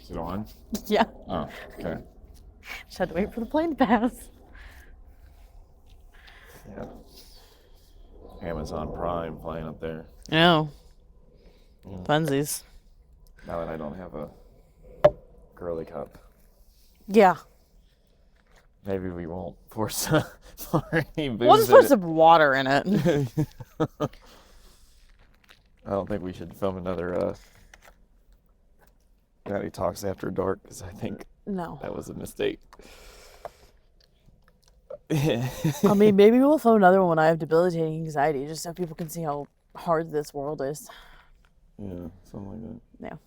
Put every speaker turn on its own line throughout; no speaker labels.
Is it on?
Yeah.
Oh, okay.
Just had to wait for the plane to pass.
Yeah. Amazon Prime playing up there.
Oh.
Yeah.
Funsies.
Now that I don't have a girly cup,
Yeah.
maybe we won't force for any booze.
We'll just put some water in it.
I don't think we should film another Natty Talks After Dark because I think
No.
that was a mistake.
I mean, maybe we'll film another one when I have debilitating anxiety, just so people can see how hard this world is.
Yeah, something like that.
Yeah.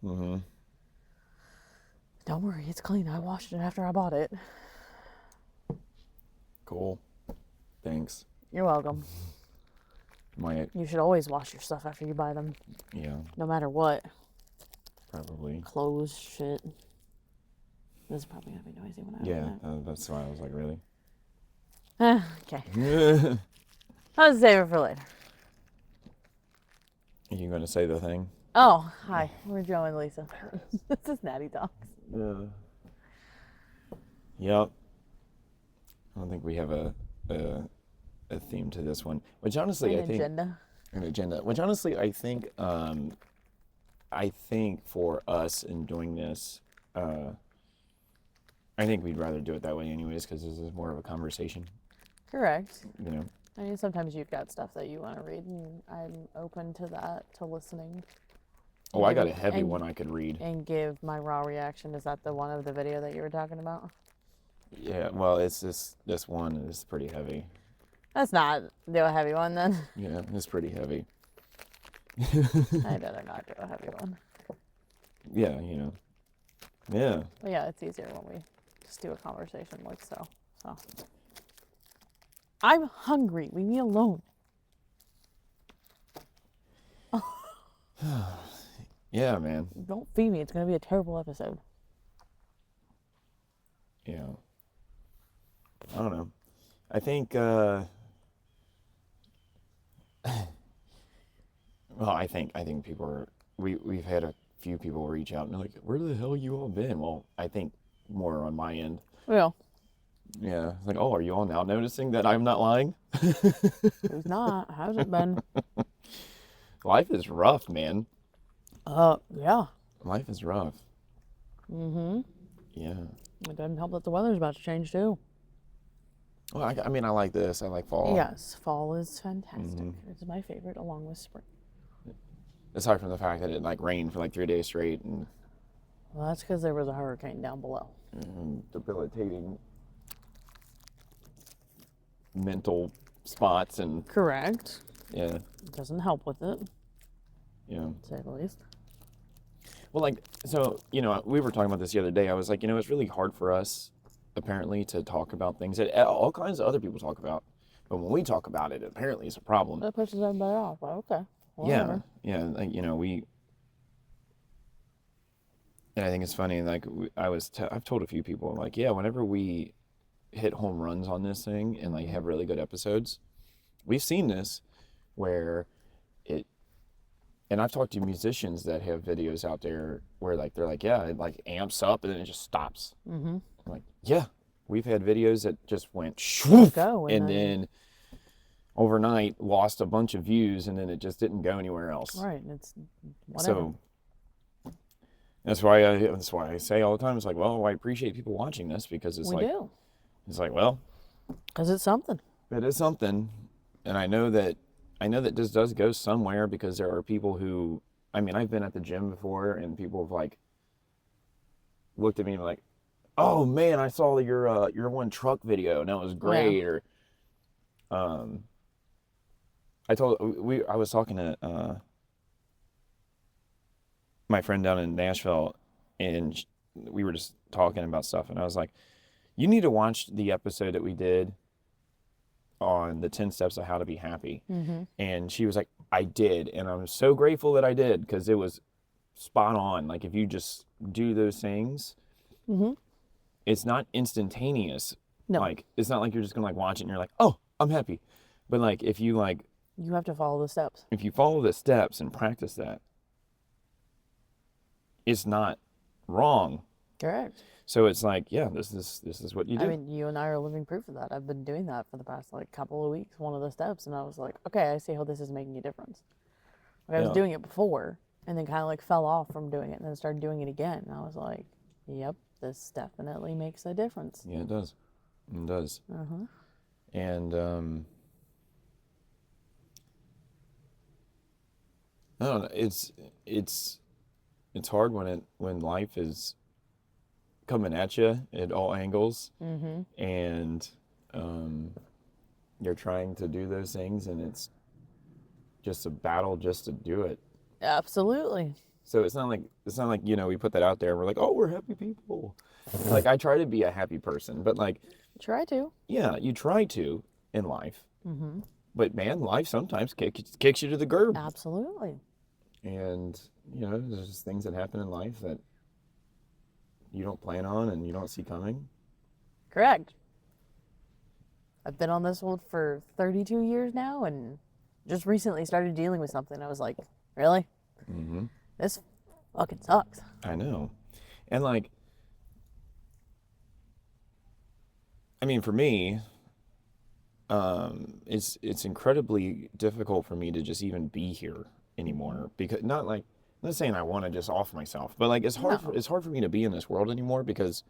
Mm-hmm.
Don't worry, it's clean. I washed it after I bought it.
Cool. Thanks.
You're welcome. You should always wash your stuff after you buy them.
Yeah.
No matter what.
Probably.
Clothes, shit. This is probably gonna be noisy when I open it.
That's why I was like, really?
Okay. I'll save it for later.
Are you going to say the thing?
Oh, hi. We're Joe and Lisa. This is Natty Talks.
Yeah. Yep. I don't think we have a theme to this one, which honestly I think
an
agenda. Which honestly I think for us in doing this, I think we'd rather do it that way anyways because this is more of a conversation.
Correct.
You know.
I mean, sometimes you've got stuff that you want to read, and I'm open to that, to listening.
Oh, I got a heavy one I could read.
And give my raw reaction. Is that the one of the video that you were talking about?
Yeah, well, it's this one is pretty heavy.
That's not the heavy one then.
Yeah, it's pretty heavy.
I'd rather not do a heavy one.
Yeah, you know. Yeah.
But yeah, it's easier when we just do a conversation like so. So. I'm hungry. Leave me alone.
Yeah, man.
Don't feed me. It's going to be a terrible episode.
Yeah. I don't know. I think, well, I think people are, we've had a few people reach out and they're like, where the hell you all been? Well, I think more on my end.
Yeah.
Yeah. It's like, oh, are you all now noticing that I'm not lying?
Who's not? How's it been?
Life is rough, man.
Yeah.
Life is rough.
Mm-hmm.
Yeah.
It doesn't help that the weather's about to change too.
Well, I mean, I like this. I like fall.
Yes, fall is fantastic. It's my favorite, along with spring.
Aside from the fact that it like rained for like 3 days straight and
Well, that's because there was a hurricane down below.
Debilitating mental spots and
Correct.
yeah.
It doesn't help with it,
Yeah.
to say the least.
Well, like, so, you know, we were talking about this the other day. I was like, you know, it's really hard for us, apparently, to talk about things that all kinds of other people talk about. But when we talk about it, apparently it's a problem.
That pushes everybody off, but okay.
Yeah.
Whatever.
Yeah. Like, you know, and I think it's funny, like, I've told a few people, like, yeah, whenever we hit home runs on this thing and, like, have really good episodes, we've seen this where and I've talked to musicians that have videos out there where like they're like, yeah, it like amps up and then it just stops.
Mm-hmm.
I'm like, yeah, we've had videos that just went shwoof, and then overnight lost a bunch of views and then it just didn't go anywhere else.
Right, it's whatever.
So that's why I say all the time, it's like, well, I appreciate people watching this because it's it's like, well,
because it's something.
It is something, and I know that this does go somewhere because there are people who, I mean, I've been at the gym before and people have like looked at me and like, oh man, I saw your one truck video and that was great.
Yeah.
Or I was talking to my friend down in Nashville and we were just talking about stuff and I was like, you need to watch the episode that we did on the 10 steps of how to be happy.
Mm-hmm.
And she was like, I did. And I'm so grateful that I did because it was spot on. Like if you just do those things, it's not instantaneous.
No.
Like it's not like you're just gonna like watch it and you're like, oh, I'm happy. But like if you like,
you have to follow the steps.
If you follow the steps and practice that, it's not wrong.
Correct.
So it's like, yeah, this is what you do.
I mean, you and I are living proof of that. I've been doing that for the past like couple of weeks, one of the steps, and I was like, okay, I see how this is making a difference. Like I was
Yeah.
doing it before and then kind of like fell off from doing it and then started doing it again. And I was like, yep, this definitely makes a difference.
Yeah, it does. It does.
Uh-huh.
And I don't know. It's hard when life is coming at you at all angles,
Mm-hmm.
and um, you're trying to do those things, and it's just a battle just to do it.
Absolutely.
So it's not like we put that out there and we're like, oh, we're happy people. Like I try to be a happy person, but like
Try to.
yeah, you try to in life,
Mm-hmm.
but man, life sometimes kicks you to the curb,
Absolutely.
and there's just things that happen in life that you don't plan on and you don't see coming.
Correct. I've been on this one for 32 years now and just recently started dealing with something. I was like, really?
Mm-hmm.
This fucking sucks.
I know, and like, I mean, for me, it's incredibly difficult for me to just even be here anymore because I'm not saying I want to just off myself, but like
No.
it's hard for me to be in this world anymore because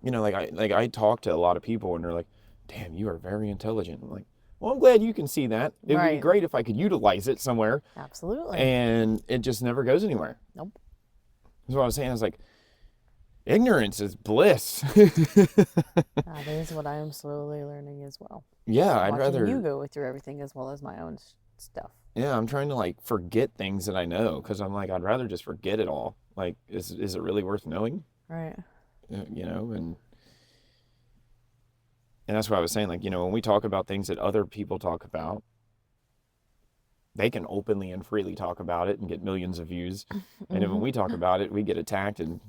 I talk to a lot of people and they're like, "Damn, you are very intelligent." I'm like, "Well, I'm glad you can see that. It would be
Right.
great if I could utilize it somewhere."
Absolutely.
And it just never goes anywhere.
Nope.
That's what I was saying. I was like, ignorance is bliss.
That is what I am slowly learning as well.
Yeah, I'd
Watching
rather.
you go through everything as well as my own stuff.
Yeah, I'm trying to like forget things that I know because I'm like, I'd rather just forget it all. Like, is it really worth knowing?
Right.
And that's what I was saying. Like, when we talk about things that other people talk about, they can openly and freely talk about it and get millions of views. And then when we talk about it, we get attacked and,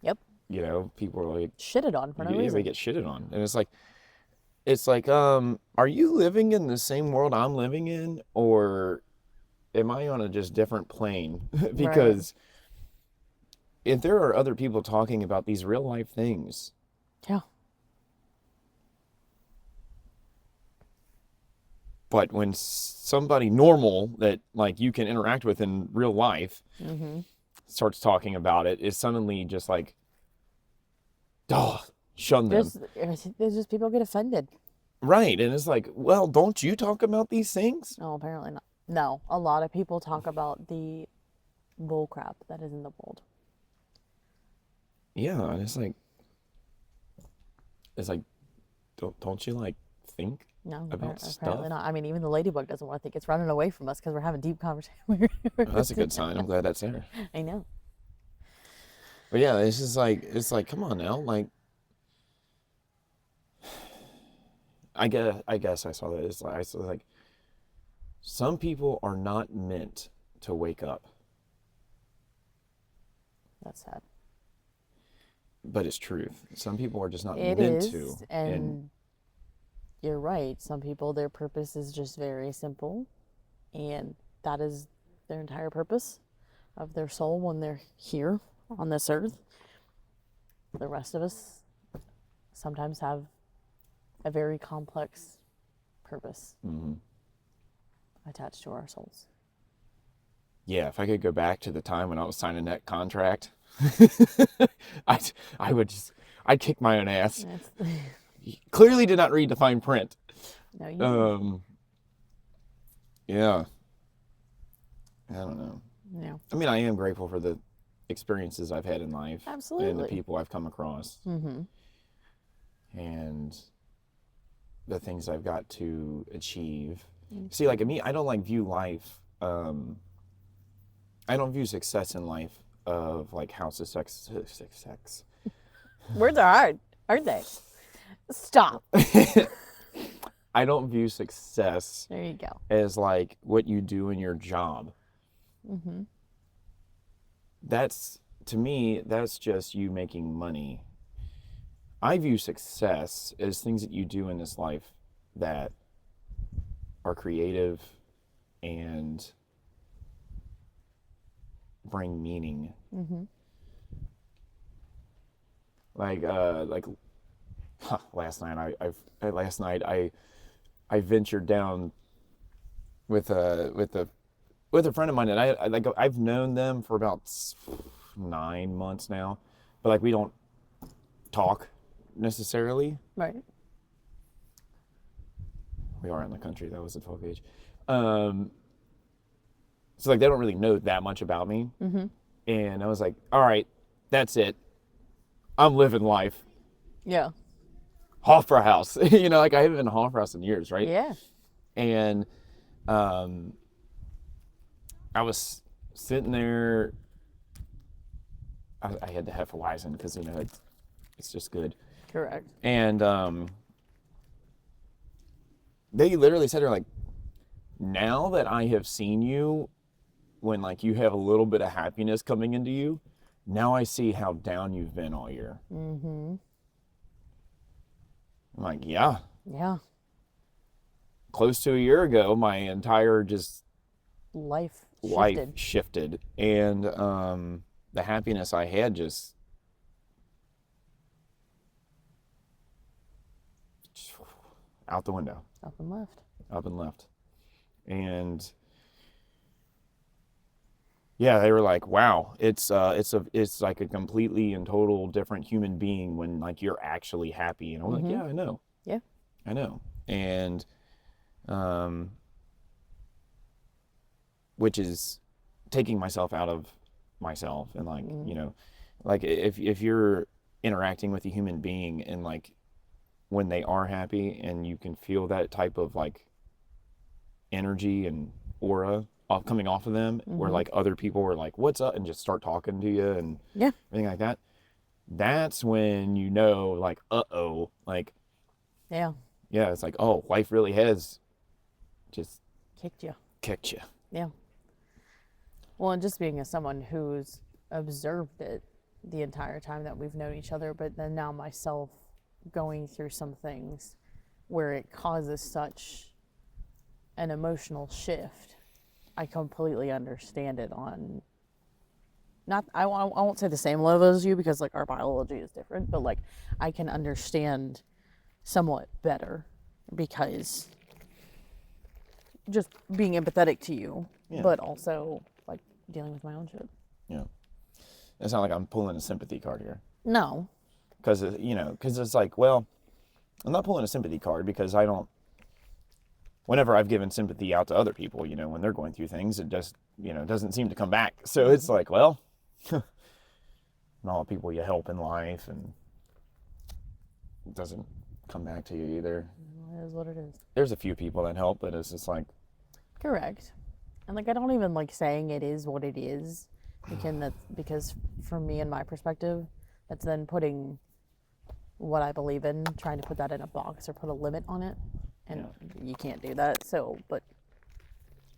Yep.
people are like,
Shitted on for no
yeah, we
reason.
get shitted on. And it's like, are you living in the same world I'm living in, or am I on a just different plane?
Right.
Because if there are other people talking about these real life things,
Yeah.
but when somebody normal that like you can interact with in real life
Mm-hmm.
starts talking about it, it's suddenly just like, oh, shun them.
There's just people get offended.
Right. And it's like, well, don't you talk about these things?
No, apparently not. No, a lot of people talk about the bull crap that is in the world.
Yeah. And it's like, don't you like think
No,
about
apparently
stuff?
not. I mean, even the ladybug doesn't want to think. It's running away from us because we're having deep conversation.
Oh, that's a good sign. I'm glad that's there.
I know.
But yeah, it's like, come on now. Like, I guess I saw that. I saw like, some people are not meant to wake up,
That's sad.
but it's truth. Some people are just not
It
meant
is,
to.
and you're right. Some people, their purpose is just very simple, and that is their entire purpose of their soul when they're here on this earth. The rest of us sometimes have a very complex purpose
Mhm.
attached to our souls.
Yeah, if I could go back to the time when I was signing that contract, I'd kick my own ass.
That's,
Clearly did not read the fine print.
no, you
Yeah, I don't know.
yeah,
I mean, I am grateful for the experiences I've had in life and the
absolutely.
people I've come across
Mm-hmm.
and the things I've got to achieve. See, like me, I don't like view life. I don't view success in life of like how success.
Words are hard, aren't they? Stop.
I don't view success
There you go.
as like what you do in your job.
Mm-hmm.
To me, that's just you making money. I view success as things that you do in this life that are creative and bring meaning.
Mm-hmm.
Like last night I ventured down with a friend of mine, and I've known them for about 9 months now, but like we don't talk necessarily.
Right.
We are in the country. That was a 12 gauge. So like they don't really know that much about me.
Mm-hmm.
And I was like, all right, that's it. I'm living life.
Yeah.
Hofbrauhaus. Like I haven't been to Hofbrauhaus in years, right?
Yeah.
And I was sitting there. I had the Hefeweizen because it's just good.
Correct.
And they literally said to her, like, now that I have seen you when like you have a little bit of happiness coming into you, now I see how down you've been all year.
Mm-hmm.
I'm like, yeah.
Yeah.
Close to a year ago, my entire just
Life
shifted. And the happiness I had just out the window.
Up and left.
Up and left. And yeah, they were like, wow, it's like a completely and total different human being when like you're actually happy. And I'm like, yeah, I know.
Yeah.
I know. And which is taking myself out of myself and like, like if you're interacting with a human being and like when they are happy and you can feel that type of like energy and aura coming off of them, where like other people were like, what's up, and just start talking to you and everything like that, that's when like, uh-oh, like it's like, oh, life really has just
kicked you. Yeah. Well, and just being as someone who's observed it the entire time that we've known each other, but then now myself going through some things where it causes such an emotional shift, I completely understand it on I won't say the same level as you because like our biology is different, but like I can understand somewhat better because just being empathetic to you, but also like dealing with my own shit.
Yeah. It's not like I'm pulling a sympathy card here.
No.
Because, because it's like, well, I'm not pulling a sympathy card because I don't, whenever I've given sympathy out to other people, when they're going through things, it just, doesn't seem to come back. So it's like, well, not all the people you help in life, and it doesn't come back to you either.
It is what it is.
There's a few people that help, but it's just like.
Correct. And like, I don't even like saying it is what it is, because from me and my perspective, that's then putting what I believe in, trying to put that in a box or put a limit on it. And you can't do that. So, but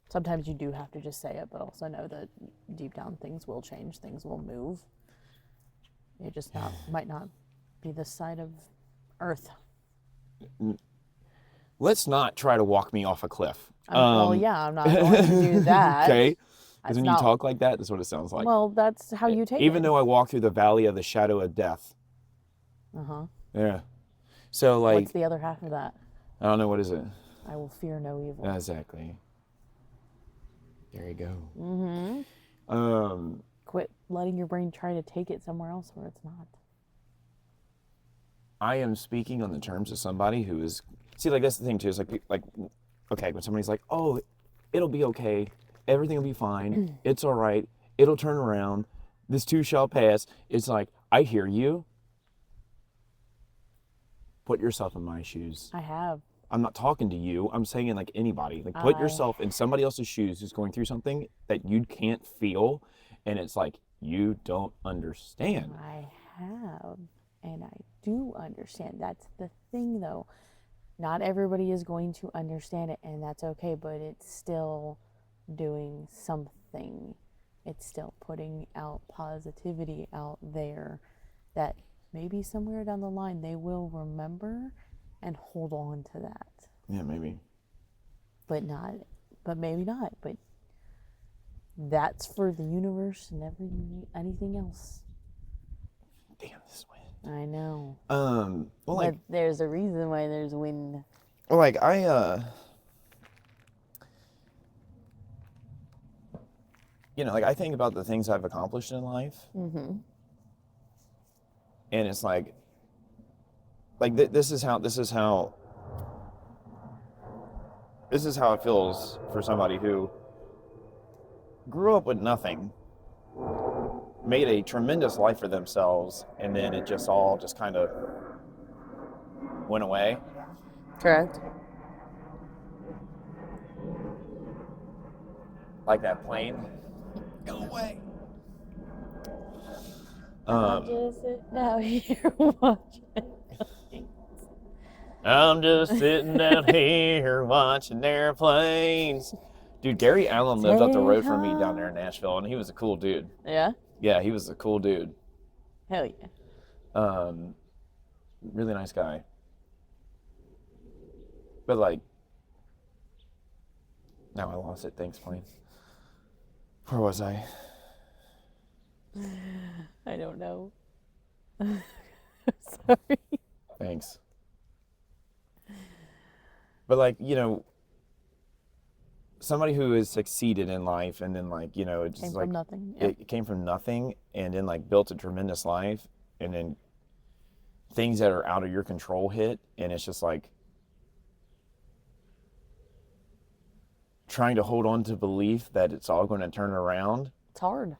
sometimes you do have to just say it, but also know that deep down things will change, things will move. It just might not be this side of Earth.
Let's not try to walk me off a cliff.
Well, yeah, I'm not going to do that.
Okay. Because when you talk like that, that's what it sounds like.
Well, that's how you take it.
Even though I walk through the valley of the shadow of death.
Uh-huh.
Yeah. So like.
What's the other half of that?
I don't know, what is it?
I will fear no evil.
Exactly. There you go.
Mm-hmm. Quit letting your brain try to take it somewhere else where it's not.
I am speaking on the terms of somebody who is. See, like that's the thing too. Is like, okay, when somebody's like, "Oh, it'll be okay. Everything will be fine. It's all right. It'll turn around. This too shall pass." It's like, I hear you. Put yourself in my shoes.
I have.
I'm not talking to you. I'm saying like anybody. Like put yourself in somebody else's shoes who's going through something that you can't feel, and it's like you don't understand.
I have, and I do understand. That's the thing, though. Not everybody is going to understand it, and that's okay. But it's still doing something. It's still putting out positivity out there that maybe somewhere down the line they will remember and hold on to that.
Yeah, maybe.
But maybe not. But That's for the universe and anything else.
Damn, this wind.
I know.
Well, like,
But there's a reason why there's wind.
well, like like I think about the things I've accomplished in life,
Mm-hmm.
and it's like this is how it feels for somebody who grew up with nothing, made a tremendous life for themselves, and then it just all just kind of went away.
Correct.
Like that plane. Go away.
I'm just sitting out here watching.
I'm just sitting down here watching airplanes. Dude, Gary Allen lived up the road from me down there in Nashville, and he was a cool dude.
Yeah?
Yeah, he was a cool dude.
Hell yeah.
Really nice guy. But like, now I lost it. Thanks, plane. Where was I?
I don't know. Sorry.
Thanks. But like, somebody who has succeeded in life, and then like, it's
Came
just like
from nothing. Yep.
it came from nothing, and then like built a tremendous life, and then things that are out of your control hit, and it's just like trying to hold on to belief that it's all going to turn around.
It's hard.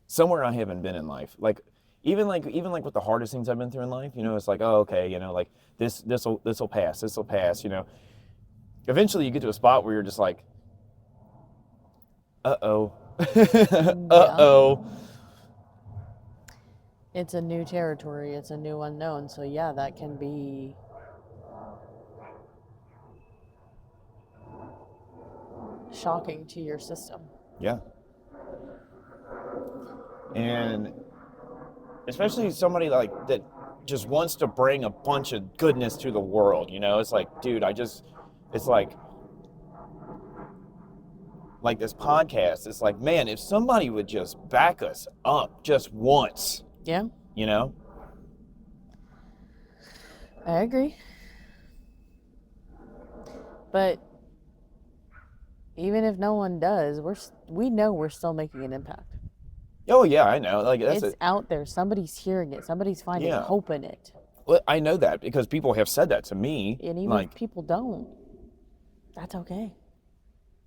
Somewhere I haven't been in life, like even with the hardest things I've been through in life, it's like, oh, okay, like this'll pass, Eventually you get to a spot where you're just like, uh-oh. Uh-oh.
It's a new territory. It's a new unknown. So yeah, that can be shocking to your system.
Yeah. And especially somebody like that just wants to bring a bunch of goodness to the world, It's like, dude, it's like this podcast. It's like, man, if somebody would just back us up just once,
Yeah. I agree. But even if no one does, we know we're still making an impact.
Oh yeah, I know. Like
it's out there. Somebody's hearing it. Somebody's finding hope in it.
Well, I know that because people have said that to me.
And even if people don't, that's okay.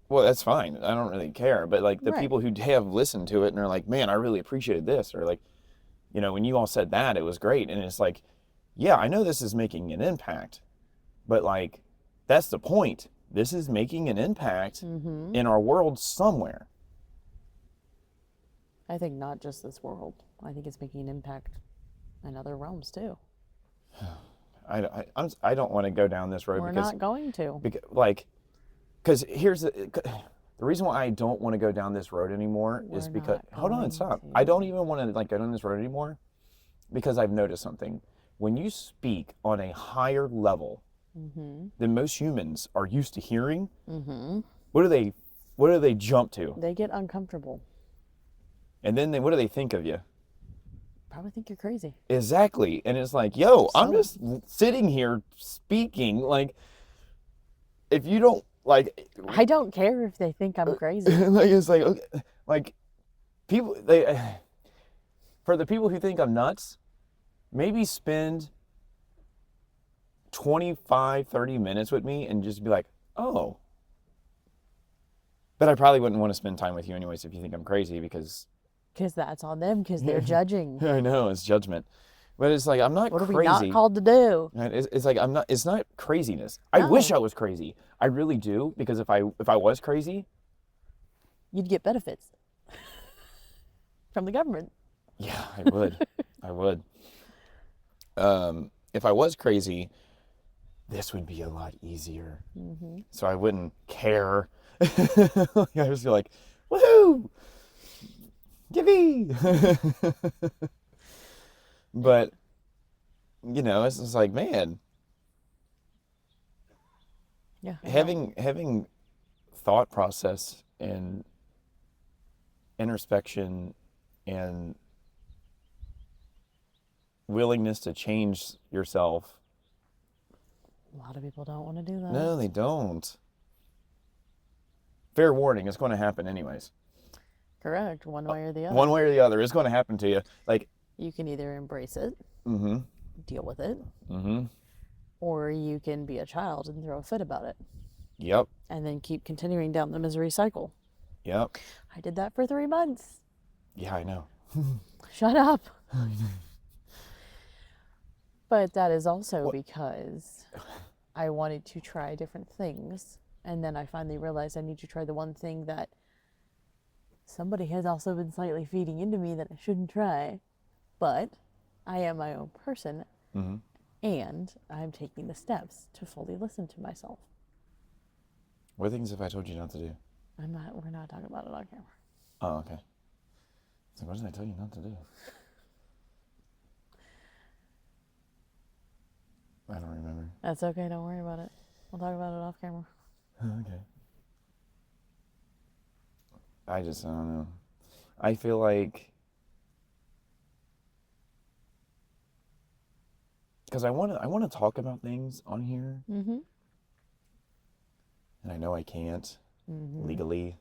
Well, that's fine. I don't really care. But like the people who have listened to it and are like, man, I really appreciated this, or like, when you all said that, it was great. And it's like, yeah, I know this is making an impact, but like, that's the point. This is making an impact in our world somewhere.
I think not just this world. I think it's making an impact in other realms too.
I don't want to go down this road.
We're not going to.
Because here's the reason why I don't want to go down this road anymore is because, hold on, stop. I don't even want to go down this road anymore because I've noticed something. When you speak on a higher level than most humans are used to hearing, what do they jump to?
They get uncomfortable.
And then what do they think of you?
Probably think you're crazy.
Exactly. And it's like, yo, I'm just sitting here speaking. Like, if you don't, like...
I don't care if they think I'm crazy.
Like, it's like, okay, like, people, for the people who think I'm nuts, maybe spend 25, 30 minutes with me and just be like, oh. But I probably wouldn't want to spend time with you anyways if you think I'm crazy because
that's on them, because they're judging.
I know, it's judgment. But it's like, I'm not crazy.
What are we not called to do?
It's like, it's not craziness.
No.
I wish I was crazy. I really do, because if I was crazy...
You'd get benefits from the government.
Yeah, I would. I would. If I was crazy, this would be a lot easier. So I wouldn't care. I would just be like, woohoo! Gibby! But, it's just like, man.
Yeah.
Having thought process and introspection and willingness to change yourself.
A lot of people don't want to do that.
No, they don't. Fair warning, it's going to happen anyways.
Correct. One way or the other.
One way or the other, it's going to happen to you. Like,
You can either embrace it,
mm-hmm,
deal with it,
mm-hmm,
or you can be a child and throw a fit about it
yep,
and then keep continuing down the misery cycle.
yep.
I did that for 3 months.
Yeah, I know.
Shut up. But that is also because I wanted to try different things. And then I finally realized I need to try the one thing that somebody has also been slightly feeding into me that I shouldn't try. But I am my own person,
Mm-hmm.
and I'm taking the steps to fully listen to myself.
What things have I told you not to do?
We're not talking about it on camera.
Oh, okay. So what did I tell you not to do? I don't remember.
That's okay, don't worry about it. We'll talk about it off camera.
Okay. I don't know. I feel like, because I want to talk about things on here,
Mm-hmm.
and I know I can't
Mm-hmm.
legally,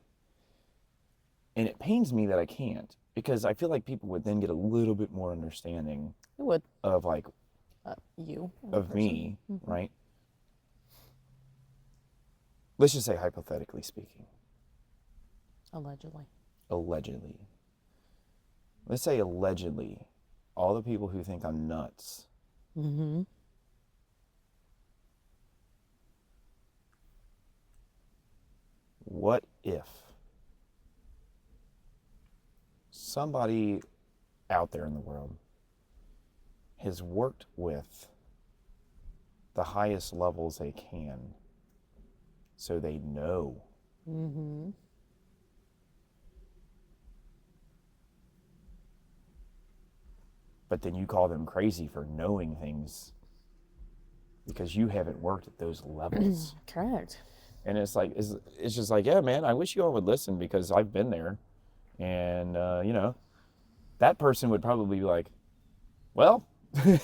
and it pains me that I can't, because I feel like people would then get a little bit more understanding
It would.
of like
You.
of me, right? Let's just say hypothetically speaking.
Allegedly.
Allegedly. Let's say allegedly, all the people who think I'm nuts.
Mm-hmm.
What if somebody out there in the world has worked with the highest levels they can so they know?
Mm-hmm.
But then you call them crazy for knowing things because you haven't worked at those levels.
Correct.
And it's like, it's just like, yeah, man, I wish you all would listen because I've been there. And, you know, that person would probably be like, well, I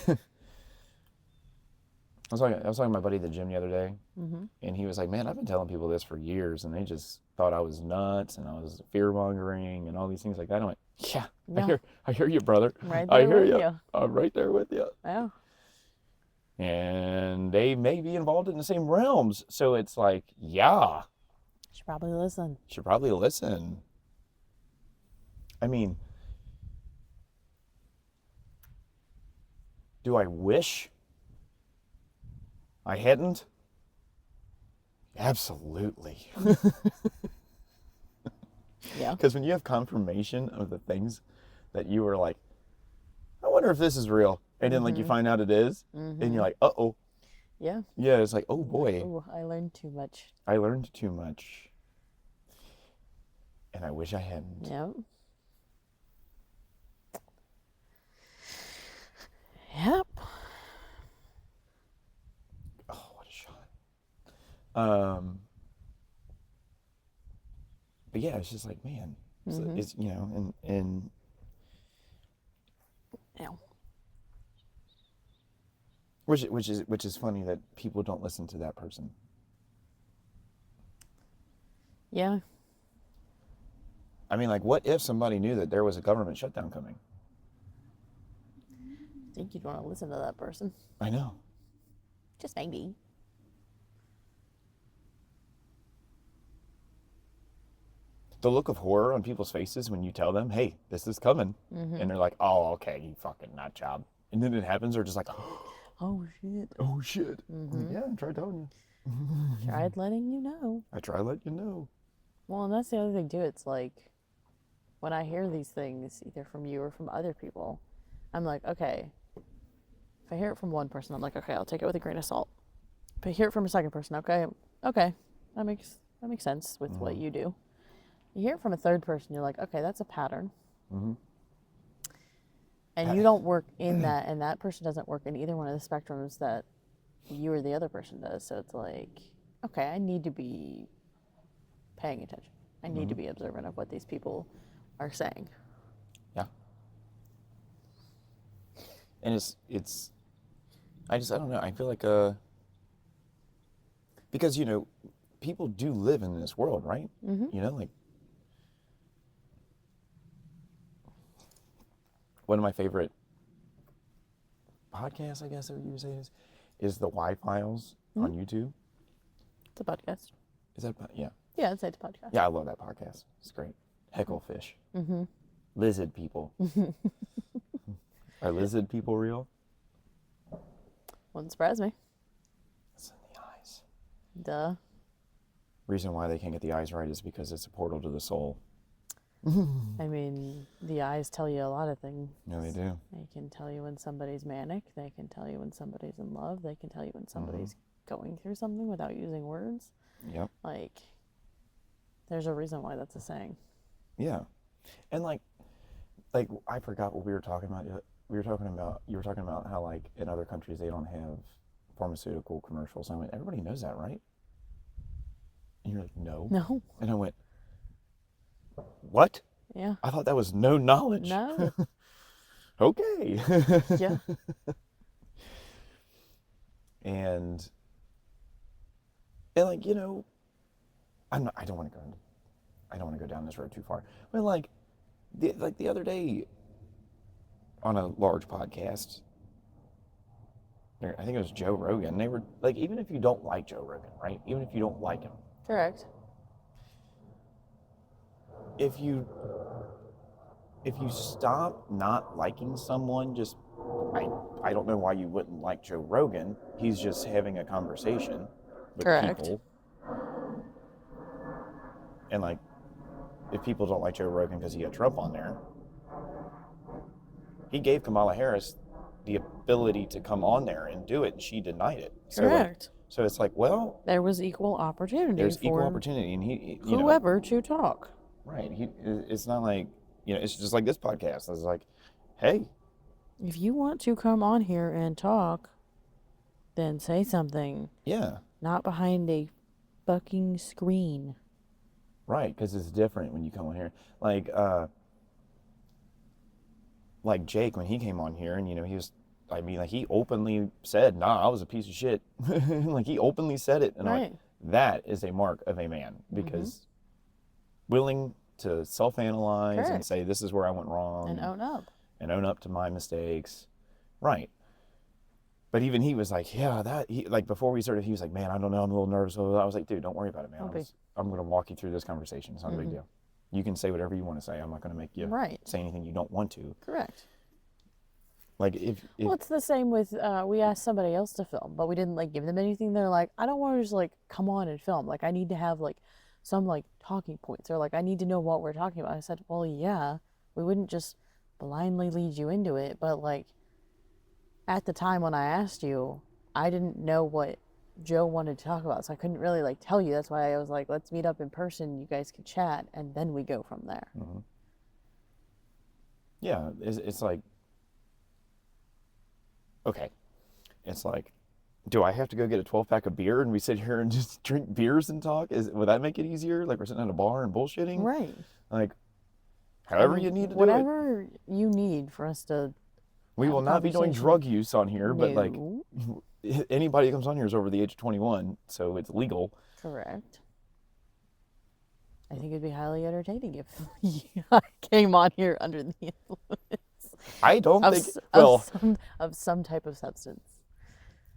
was talking to my buddy at the gym the other day,
Mm-hmm.
and he was like, man, I've been telling people this for years, and they just thought I was nuts and I was fear-mongering and all these things like that. I went, yeah,
Yeah.
I hear you, brother.
Right
I
there
hear
with
you.
you.
I'm right there with you.
Yeah.
And they may be involved in the same realms. So it's like, yeah,
Should probably listen.
should probably listen. I mean, do I wish I hadn't? Absolutely.
Yeah.
Because when you have confirmation of the things that you were like, I wonder if this is real. And then like you find out it is, and you're like, uh-oh.
Yeah.
Yeah, it's like, oh boy,
Oh, I learned too much.
I learned too much. And I wish I hadn't.
Yep. Yep.
Oh, what a shot. But yeah, it's just like, man, it's you know, and
Yeah.
which is funny that people don't listen to that person.
Yeah.
I mean, like, what if somebody knew that there was a government shutdown coming?
I think you'd want to listen to that person.
I know.
Just maybe.
The look of horror on people's faces when you tell them, hey, this is coming. And they're like, oh, okay, you fucking nut job. And then it happens, they're just like,
Oh, shit.
oh, shit. I'm like, yeah, I tried telling you.
Tried letting you know.
I try to let you know.
Well, and that's the other thing, too. It's like, when I hear these things, either from you or from other people, I'm like, okay. If I hear it from one person, I'm like, okay, I'll take it with a grain of salt. If I hear it from a second person, okay, that makes sense with what you do. You hear it from a third person, you're like, okay, that's a pattern. And you don't work in that, and that person doesn't work in either one of the spectrums that you or the other person does. So it's like, okay, I need to be paying attention. I need to be observant of what these people are saying.
Yeah. And I don't know. I feel like, because, people do live in this world, right? Like, one of my favorite podcasts, I guess that you would say is the Y Files on YouTube.
It's a podcast.
Is that, yeah.
Yeah, I'd say it's a podcast.
Yeah, I love that podcast. It's great. Hecklefish. Lizard people. Are lizard people real?
Wouldn't surprise me.
It's in the eyes.
Duh.
Reason why they can't get the eyes right is because it's a portal to the soul.
I mean, the eyes tell you a lot of things.
Yeah, they do.
They can tell you when somebody's manic. They can tell you when somebody's in love. They can tell you when somebody's going through something without using words.
Yep.
Like, there's a reason why that's a saying.
Yeah. And like I forgot what we were talking about. You were talking about how like in other countries they don't have pharmaceutical commercials. I went, everybody knows that, right? And you're like, no.
No.
And I went, what?
Yeah.
I thought that was no knowledge.
No.
Okay.
Yeah.
And like, I don't want to go down this road too far. But like the other day on a large podcast, I think it was Joe Rogan. They were like, even if you don't like Joe Rogan, right? Even if you don't like him,
Correct.
if you stop not liking someone, just I don't know why you wouldn't like Joe Rogan. He's just having a conversation with
Correct.
people. And like, if people don't like Joe Rogan because he had Trump on there, he gave Kamala Harris the ability to come on there and do it, and she denied it.
Correct.
So it's like, well,
There was equal opportunity
there's
for
equal opportunity, and he, you know,
whoever to talk.
right? It's not like, it's just like this podcast. It's like, hey,
If you want to come on here and talk, then say something.
yeah,
Not behind a fucking screen.
right, because it's different when you come on here. Like Jake, when he came on here, and he openly said, nah, I was a piece of shit. Like, he openly said it, and I'm like,
Right.
that is a mark of a man, because willing to self-analyze and
Correct.
say, this is where I went wrong,
And own up.
and own up to my mistakes, right? But even he was like, yeah, before we started, he was like, man, I don't know, I'm a little nervous. I was like, dude, don't worry about it, man.
Don't be.
I'm going to walk you through this conversation. It's not a big deal. You can say whatever you want to say. I'm not going to make you
Right.
say anything you don't want to.
Correct.
Like, if
Well, it's the same with, we asked somebody else to film, but we didn't, give them anything. They're like, I don't want to just, come on and film. I need to have, some, talking points, or, I need to know what we're talking about. I said, well, yeah, we wouldn't just blindly lead you into it, but, at the time when I asked you, I didn't know what Joe wanted to talk about, so I couldn't really, tell you. That's why I was like, let's meet up in person, you guys can chat, and then we go from there.
yeah, it's like, okay, it's like, do I have to go get a 12-pack of beer and we sit here and just drink beers and talk? Would that make it easier? Like, we're sitting at a bar and bullshitting?
Right.
Like, however you need to do it.
Whatever you need for us to
We
have
will
a
not be doing
conversation.
drug use on here, but
No.
anybody that comes on here is over the age of 21, so it's legal.
Correct. I think it'd be highly entertaining if I came on here under the influence
I don't
of,
think.
s-
Well,
of some type of substance.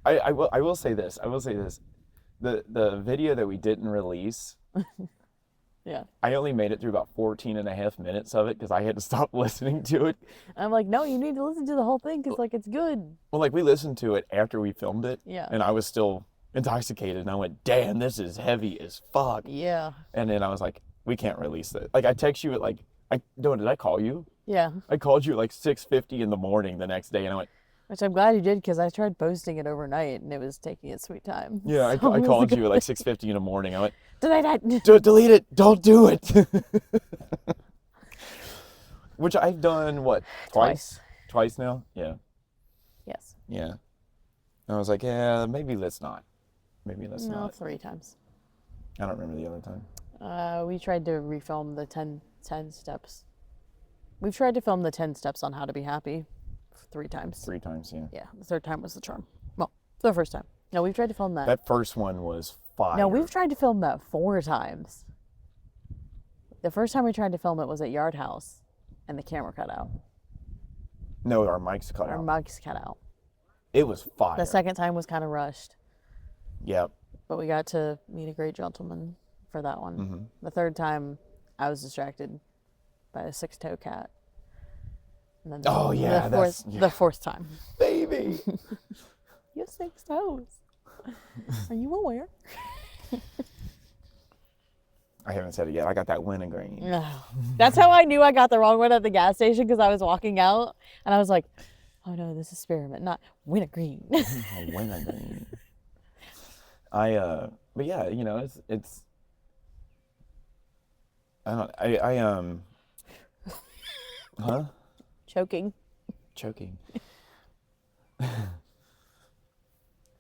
I will say this. The video that we didn't release,
Yeah.
I only made it through about 14 and a half minutes of it because I had to stop listening to it.
I'm like, no, you need to listen to the whole thing because it's good.
Well, we listened to it after we filmed it,
Yeah.
and I was still intoxicated, and I went, damn, this is heavy as fuck.
Yeah.
And then I was like, we can't release it. I text you at did I call you?
Yeah.
I called you at 6:50 in the morning the next day, and I went,
Which I'm glad you did because I tried posting it overnight and it was taking its sweet time.
yeah, I
So it was
called
good.
you at 6:50 in the morning. I went,
Did I not?
delete it, don't do it. Which I've done, what, twice? Twice now? Yeah.
Yes.
Yeah. And I was like, yeah, maybe let's not. Maybe let's
No,
not.
3 times.
I don't remember the other time.
We tried to refilm the 10 steps. We've tried to film the 10 steps on how to be happy 3 times.
3 times, yeah.
Yeah, the third time was the charm. Well, the first time. No, we've tried to film that.
That first one was fire.
No, we've tried to film that 4 times. The first time we tried to film it was at Yard House, and the camera cut out.
No, our mics cut
Our
out.
mics cut out.
It was fire.
The second time was kind of rushed,
Yep.
but we got to meet a great gentleman for that one.
Mm-hmm.
The third time, I was distracted by a 6-toe cat. And then
Oh, yeah,
the fourth time.
Baby.
You have 6 toes. Are you aware?
I haven't said it yet. I got that wintergreen.
No. That's how I knew I got the wrong one at the gas station, because I was walking out and I was like, oh no, this is spearmint, not wintergreen.
Wintergreen. But yeah, you know, it's. Huh?
Choking.
Choking.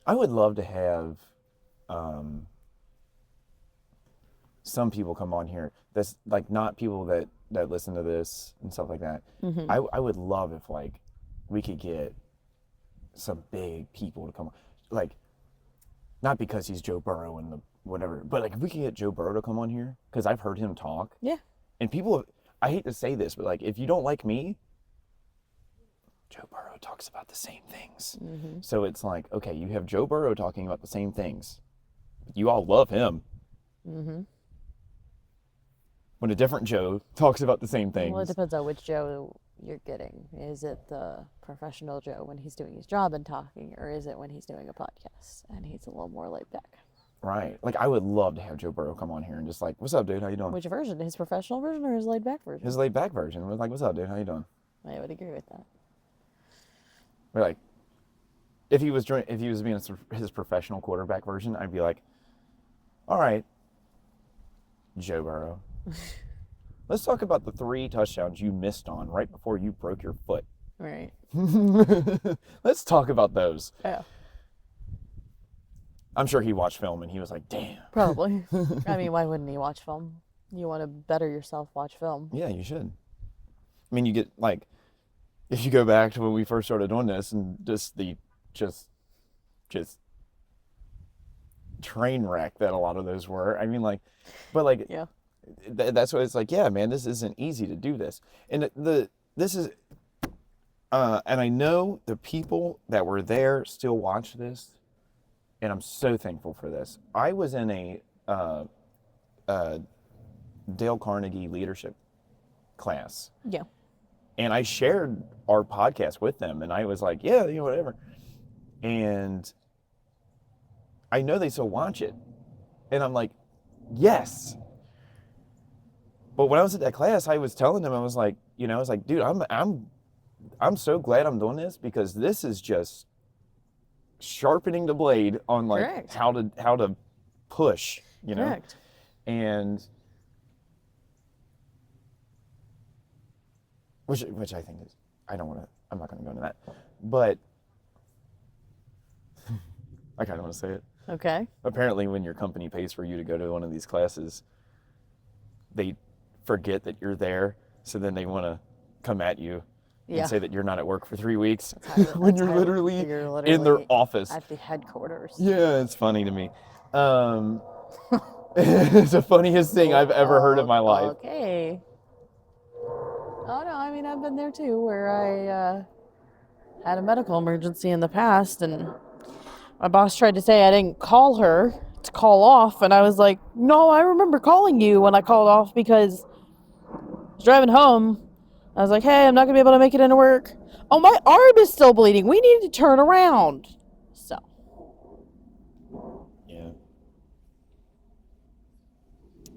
I would love to have some people come on here that's like not people that listen to this and stuff like that.
Mm-hmm.
I would love if like we could get some big people to come on. Like, not because he's Joe Burrow and the whatever, but like if we could get Joe Burrow to come on here, because I've heard him talk.
Yeah.
And people have, I hate to say this, but like if you don't like me, Joe Burrow talks about the same things.
Mm-hmm.
So it's like, okay, you have Joe Burrow talking about the same things. You all love him.
Mm-hmm.
When a different Joe talks about the same things.
Well, it depends on which Joe you're getting. Is it the professional Joe when he's doing his job and talking, or is it when he's doing a podcast and he's a little more laid back?
Right. Like I would love to have Joe Burrow come on here and just like, what's up, dude? How you doing?
Which version? His professional version or his laid back version?
His laid back version. We're like, what's up, dude? How you doing?
I would agree with that.
We're like, if he was being his professional quarterback version, I'd be like, all right, Joe Burrow. Let's talk about the 3 touchdowns you missed on right before you broke your foot.
Right.
Let's talk about those.
Yeah.
I'm sure he watched film and he was like, damn.
Probably. I mean, why wouldn't he watch film? You want to better yourself, watch film.
Yeah, you should. I mean, you get like, if you go back to when we first started doing this and just train wreck that a lot of those were. I mean, like, but like,
Yeah.
That's what it's like. Yeah, man, this isn't easy to do this, and this is, and I know the people that were there still watch this, and I'm so thankful for this. I was in a Dale Carnegie leadership class.
Yeah.
And I shared our podcast with them, and I was like, yeah, you know, whatever. And I know they still watch it. And I'm like, yes. But when I was at that class, I was telling them, I was like, you know, I was like, dude, I'm so glad I'm doing this, because this is just sharpening the blade on like
Correct.
how to push, you know.
Correct.
And which I think is, I'm not going to go into that, but I kind of want to say it.
Okay.
Apparently, when your company pays for you to go to one of these classes, they forget that you're there, so then they want to come at you
Yeah.
and say that you're not at work for 3 weeks
That's
when you're
how-
literally in their
literally
office.
at the headquarters.
Yeah, it's funny to me. It's the funniest thing I've ever heard in my life.
Okay. Oh no, I mean, I've been there too, where I had a medical emergency in the past, and my boss tried to say I didn't call her to call off, and I was like, no, I remember calling you when I called off because I was driving home. I was like, hey, I'm not gonna be able to make it into work. Oh, my arm is still bleeding. We need to turn around. So
Yeah.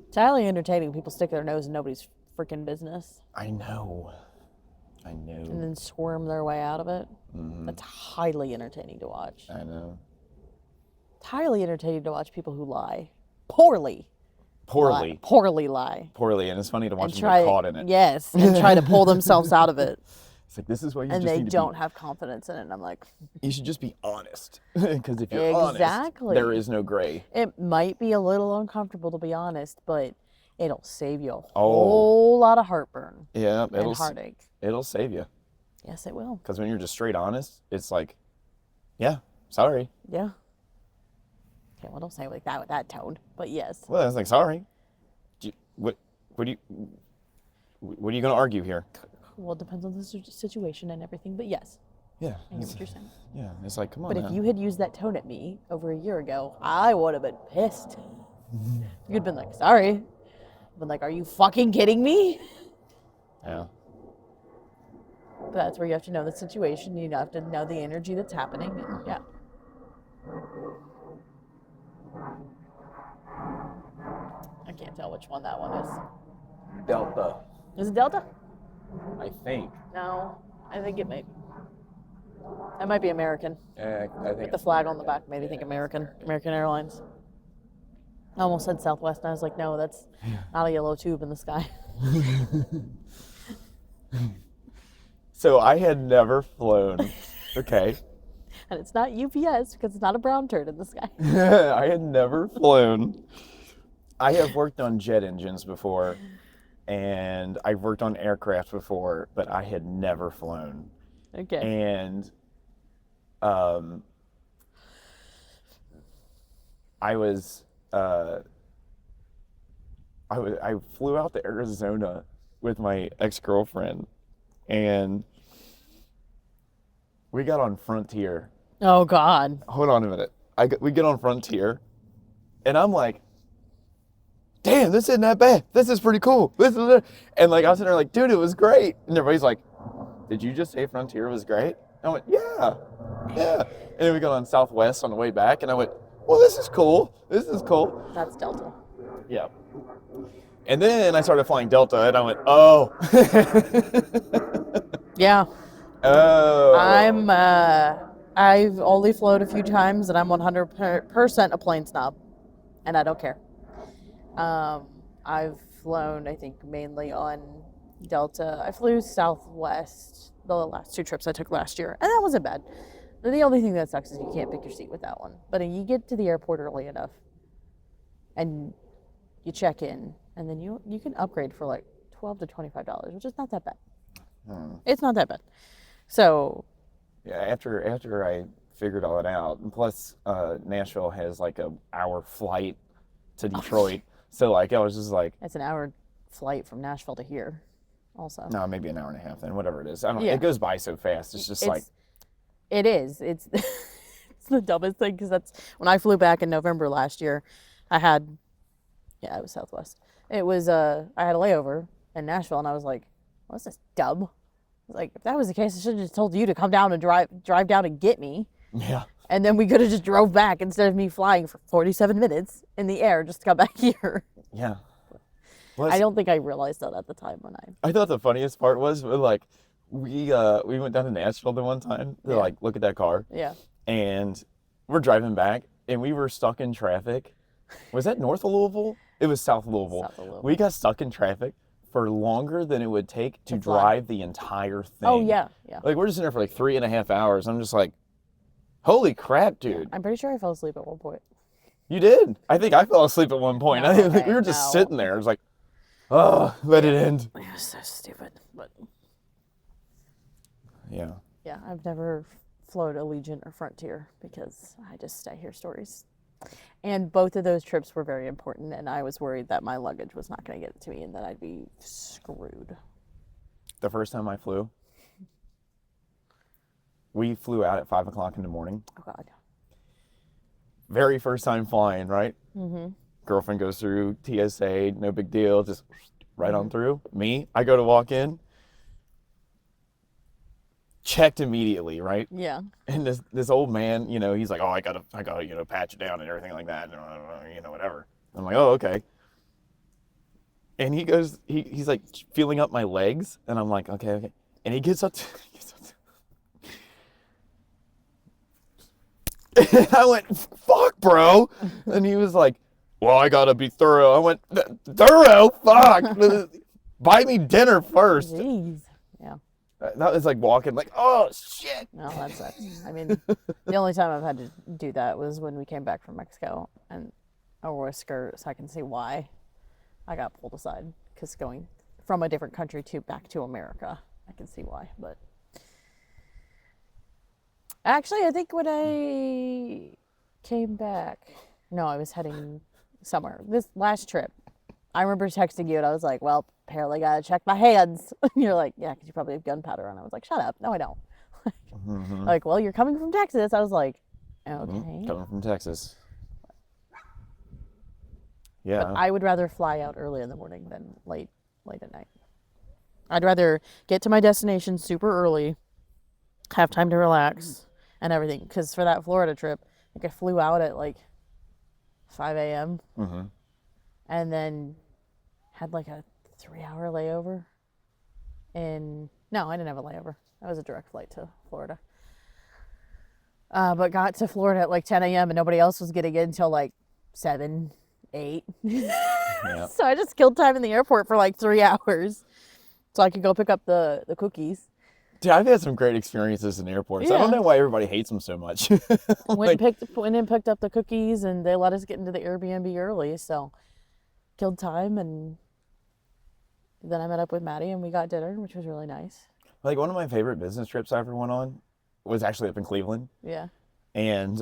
it's highly entertaining. People stick their nose in nobody's freaking business
I know.
and then squirm their way out of it.
Mhm.
That's highly entertaining to watch.
I know.
It's highly entertaining to watch people who lie poorly.
Poorly.
Poorly lie.
Poorly. And it's funny to watch
And
them
try
get caught in it.
Yes, and try to pull themselves out of it.
It's like, this is why you
And
just
they
need to
don't have confidence in it. And I'm like,
you should just be honest. Because if you're honest,
Exactly.
there is no gray.
it might be a little uncomfortable to be honest, but it'll save you a
Oh.
whole lot of heartburn
Yeah,
and heartache.
it'll save you.
Yes, it will.
Because when you're just straight honest, it's like, yeah, sorry.
Yeah. Okay, well, don't say it like that with that tone, but yes.
Well, it's like, sorry. What are you going to argue here?
Well, it depends on the situation and everything, but yes,
Yeah.
I get what you're saying.
Yeah, it's like, come on
But
now.
if you had used that tone at me over a year ago, I would have been pissed. You'd been like, sorry. I've been like, are you fucking kidding me?
Yeah.
But that's where you have to know the situation. You have to know the energy that's happening. And yeah. I can't tell which one that one is.
Delta,
Is it Delta?
I think.
No, I think it might. That might be American.
I
With
think.
the flag on the back made me think American Airlines. I almost said Southwest, and I was like, no, that's not a yellow tube in the sky.
So I had never flown. Okay.
And it's not UPS because it's not a brown turd in the sky.
I had never flown. I have worked on jet engines before, and I've worked on aircraft before, but I had never flown.
Okay.
And I flew out to Arizona with my ex-girlfriend, and we got on Frontier.
Oh, God.
Hold on a minute. We get on Frontier, and I'm like, damn, this isn't that bad. This is pretty cool. And like I was sitting there like, dude, it was great. And everybody's like, did you just say Frontier was great? I went, yeah. And then we got on Southwest on the way back, and I went, well, this is cool. This is cool.
That's Delta.
Yeah. And then I started flying Delta, and I went, oh.
Yeah.
Oh.
I've only flown a few times, and I'm 100% a plane snob, and I don't care. I've flown, I think, mainly on Delta. I flew Southwest the last 2 trips I took last year, and that wasn't bad. The only thing that sucks is you can't pick your seat with that one. But you get to the airport early enough, and you check in, and then you can upgrade for like $12 to $25, which is not that bad. It's not that bad. So
Yeah, after I figured all that out, and plus Nashville has like a hour flight to Detroit, so like I was just like,
it's an hour flight from Nashville to here, also.
no, maybe an hour and a half then, whatever it is. I don't.
Yeah.
It goes by so fast. It's just like,
It is. It's it's the dumbest thing because that's when I flew back in November last year. It was Southwest. It was I had a layover in Nashville, and I was like, well, this is dumb. I was like, if that was the case, I should have just told you to come down and drive down and get me.
yeah.
And then we could have just drove back instead of me flying for 47 minutes in the air just to come back here.
Yeah.
I don't think I realized that at the time when
I thought the funniest part was when, like, we went down to Nashville the one time to like look at that car.
Yeah.
And we're driving back, and we were stuck in traffic. Was that north of Louisville? It was south of Louisville.
South of Louisville.
We got stuck in traffic for longer than it would take to
fly.
drive the entire thing.
Oh, yeah.
Like, we're just in there for like 3.5 hours. I'm just like, holy crap, dude.
I'm pretty sure I fell asleep at one point.
You did. I think I fell asleep at one point.
No,
We were just
no.
sitting there. It was like, oh, let it end.
It was so stupid, but
Yeah.
yeah, I've never flown Allegiant or Frontier because I hear stories. And both of those trips were very important, and I was worried that my luggage was not going to get it to me and that I'd be screwed.
The first time I flew, we flew out at 5 o'clock in the morning.
Oh, God.
Very first time flying, right?
Mm-hmm.
Girlfriend goes through TSA, no big deal, just right on through. Me, I go to walk in, checked immediately, right?
Yeah.
And this old man, he's like, oh, I gotta, patch it down and everything like that, whatever. I'm like, oh, okay. And he goes, he's like feeling up my legs, and I'm like, okay. And he gets up to, and I went, fuck, bro. And he was like, well, I gotta be thorough. I went, thorough? Fuck. Buy me dinner first.
Jeez. Yeah.
That was like walking, like, oh, shit.
No, that sucks. I mean, the only time I've had to do that was when we came back from Mexico, and I wore a skirt, so I can see why. I got pulled aside because going from a different country to back to America, I can see why. But actually, I think when I came back, no, I was heading somewhere. This last trip, I remember texting you and I was like, well, apparently gotta check my hands. And you're like, yeah, because you probably have gunpowder on. I was like, shut up. No, I don't.
Mm-hmm.
Like, well, you're coming from Texas. I was like, okay.
Coming from Texas.
But
Yeah.
I would rather fly out early in the morning than late at night. I'd rather get to my destination super early, have time to relax and everything. Because for that Florida trip, like I flew out at like 5 a.m.
Mm-hmm.
and then had like a 3-hour layover. And no, I didn't have a layover. That was a direct flight to Florida. But got to Florida at like 10 a.m. and nobody else was getting in until like 7, 8.
Yeah.
So I just killed time in the airport for like 3 hours so I could go pick up the cookies.
Dude, I've had some great experiences in airports. I don't
Yeah.
know why everybody hates them so much.
Went and picked up the cookies and they let us get into the Airbnb early. So killed time and then I met up with Maddie and we got dinner, which was really nice.
Like one of my favorite business trips I ever went on was actually up in Cleveland.
Yeah.
And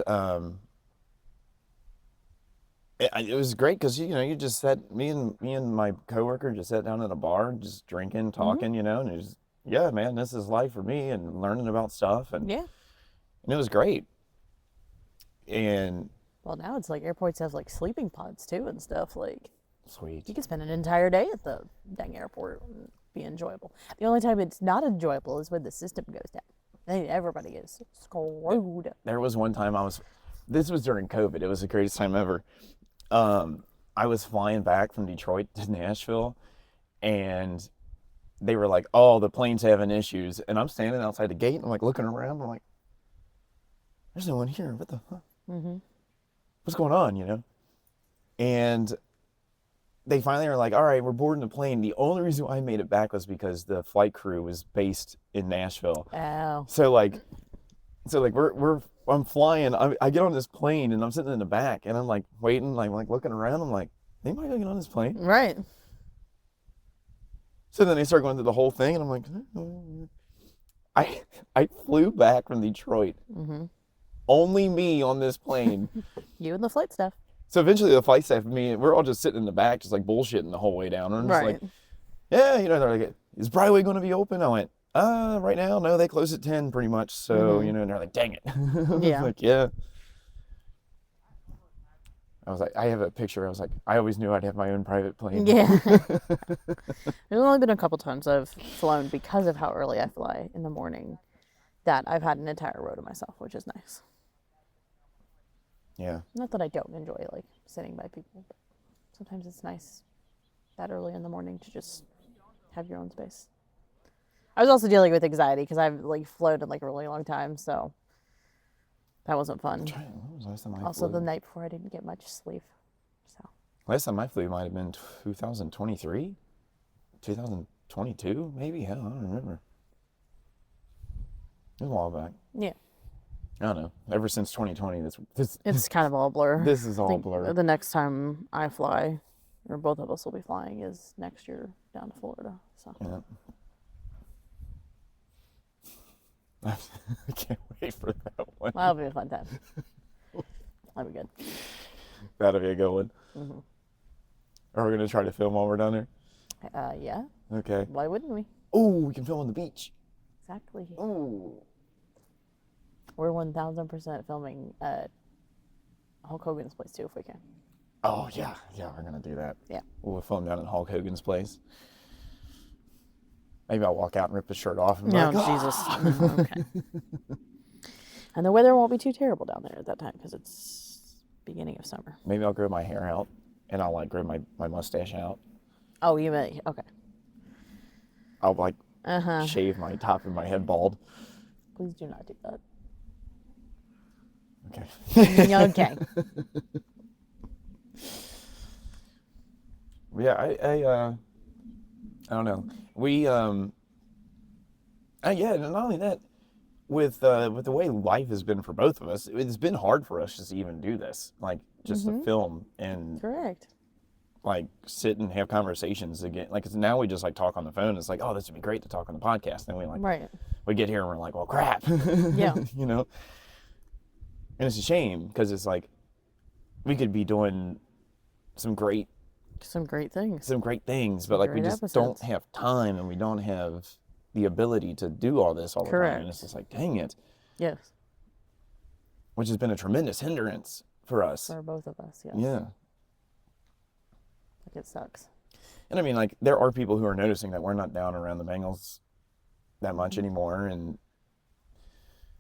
it was great because you just sat me and my coworker just sat down at a bar just drinking, talking, and it was, yeah, man, this is life for me and learning about stuff and
Yeah.
it was great. And
Well, now it's like airports have like sleeping pods too and stuff. Like
sweet.
you can spend an entire day at the dang airport and be enjoyable. The only time it's not enjoyable is when the system goes down. Then everybody is screwed.
There was one time this was during COVID. It was the greatest time ever. I was flying back from Detroit to Nashville and they were like, oh, the plane's having issues. And I'm standing outside the gate and I'm like looking around. I'm like, there's no one here. What the fuck?
Mm-hmm.
What's going on, And they finally were like, all right, we're boarding the plane. The only reason why I made it back was because the flight crew was based in Nashville.
Oh.
So I'm flying. I get on this plane and I'm sitting in the back and I'm like waiting, like looking around. I'm like, anybody gonna get on this plane?
Right.
So then they start going through the whole thing and I'm like, I flew back from Detroit.
Mm-hmm.
Only me on this plane.
You and the flight staff.
So eventually the flight staff and me, we're all just sitting in the back, just like bullshitting the whole way down. And I'm just
Right.
like, yeah, they're like, is Brightway going to be open? I went, right now, no, they close at 10 pretty much. So,
Mhm.
and they're like, dang it. I was
Yeah.
like, yeah. I was like, I have a picture. I was like, I always knew I'd have my own private plane.
Yeah. There's only been a couple times I've flown because of how early I fly in the morning that I've had an entire row to myself, which is nice.
Yeah.
Not that I don't enjoy like sitting by people, but sometimes it's nice that early in the morning to just have your own space. I was also dealing with anxiety because I've like flown in like a really long time, so that wasn't fun.
When was the last time I
Also,
flew?
the night before I didn't get much sleep, so
Last time I flew might have been 2023, 2022, maybe. Hell, I don't remember. It was a while back.
yeah,
I don't know. Ever since 2020,
it's kind of all a blur.
this is
I
all
think
blur.
the next time I fly, or both of us will be flying, is next year down to Florida. So
Yeah. I can't wait for that one.
that'll be a fun time. That'll be good.
That'll be a good one.
Mm-hmm.
Are we gonna try to film while we're down there?
Yeah.
Okay.
Why wouldn't we?
Oh, we can film on the beach.
Exactly.
Ooh.
We're 1000% filming at Hulk Hogan's place too, if we can.
Oh yeah, we're gonna do that.
Yeah.
We'll film down at Hulk Hogan's place. Maybe I'll walk out and rip his shirt off and be
No,
like,
Jesus. Okay. And the weather won't be too terrible down there at that time because it's beginning of summer.
maybe I'll grow my hair out and I'll like grow my mustache out.
Oh, you may. Okay.
I'll like
Uh-huh.
shave my top of my head bald.
Please do not do that.
Okay.
Okay.
Yeah, I don't know. We yeah, and not only that, with the way life has been for both of us, it's been hard for us just to even do this, like just to film and
Correct.
like sit and have conversations again. Like, 'cause now we just like talk on the phone. It's like, oh, this would be great to talk on the podcast. Then we like
Right.
we get here and we're like, well, crap.
Yeah.
You know, and it's a shame because it's like we could be doing some great
things.
but like we
Great
just
episodes.
don't have time and we don't have the ability to do all this all the time. And
Correct.
it's just like, dang it,
Yes.
which has been a tremendous hindrance for us.
For both of us, yes.
Yeah.
Like it sucks.
And I mean, like, there are people who are noticing that we're not down around the Bengals that much anymore. And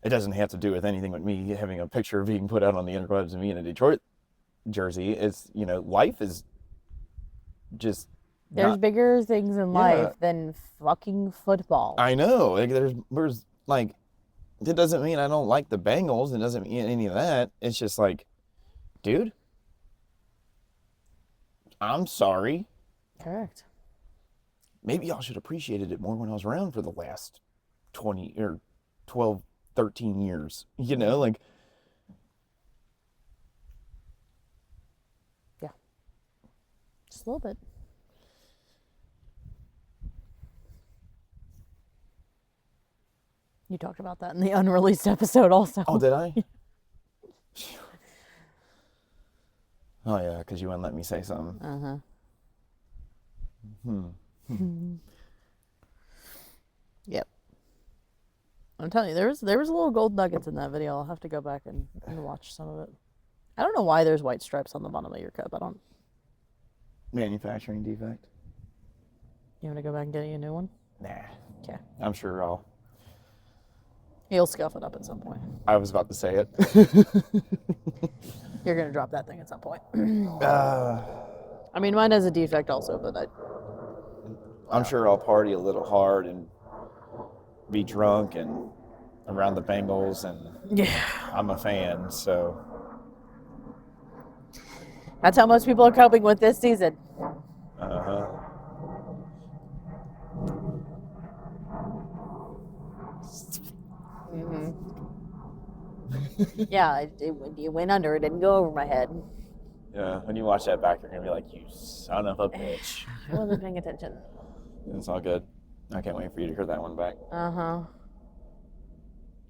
it doesn't have to do with anything with me having a picture being put out on the interwebs of me in a Detroit jersey. It's, you know, life is just
There's
not,
bigger things in life than fucking football.
I know. Like, there's like, it doesn't mean I don't like the Bengals. It doesn't mean any of that. It's just like, dude, I'm sorry.
Correct.
Maybe y'all should have appreciated it more when I was around for the last 20 or 12, 13 years. You know, like,
Yeah. Just a little bit. You talked about that in the unreleased episode also.
oh, did I? Oh, yeah, because you wouldn't let me say something.
Uh-huh. Yep. I'm telling you, there was a little gold nuggets in that video. I'll have to go back and watch some of it. I don't know why there's white stripes on the bottom of your cup. I don't.
Manufacturing defect?
You want to go back and get you a new one?
Nah.
Okay.
I'm sure
You'll scuff it up at some point.
I was about to say it.
You're gonna drop that thing at some point.
uh,
I mean, mine has a defect also, but
I'm sure I'll party a little hard and be drunk and around the Bengals, and
yeah,
I'm a fan, so
that's how most people are coping with this season.
uh-huh.
Yeah, it went under. It didn't go over my head.
Yeah, when you watch that back, you're gonna be like, you son of a bitch.
I wasn't paying attention.
It's all good. I can't wait for you to hear that one back.
Uh-huh.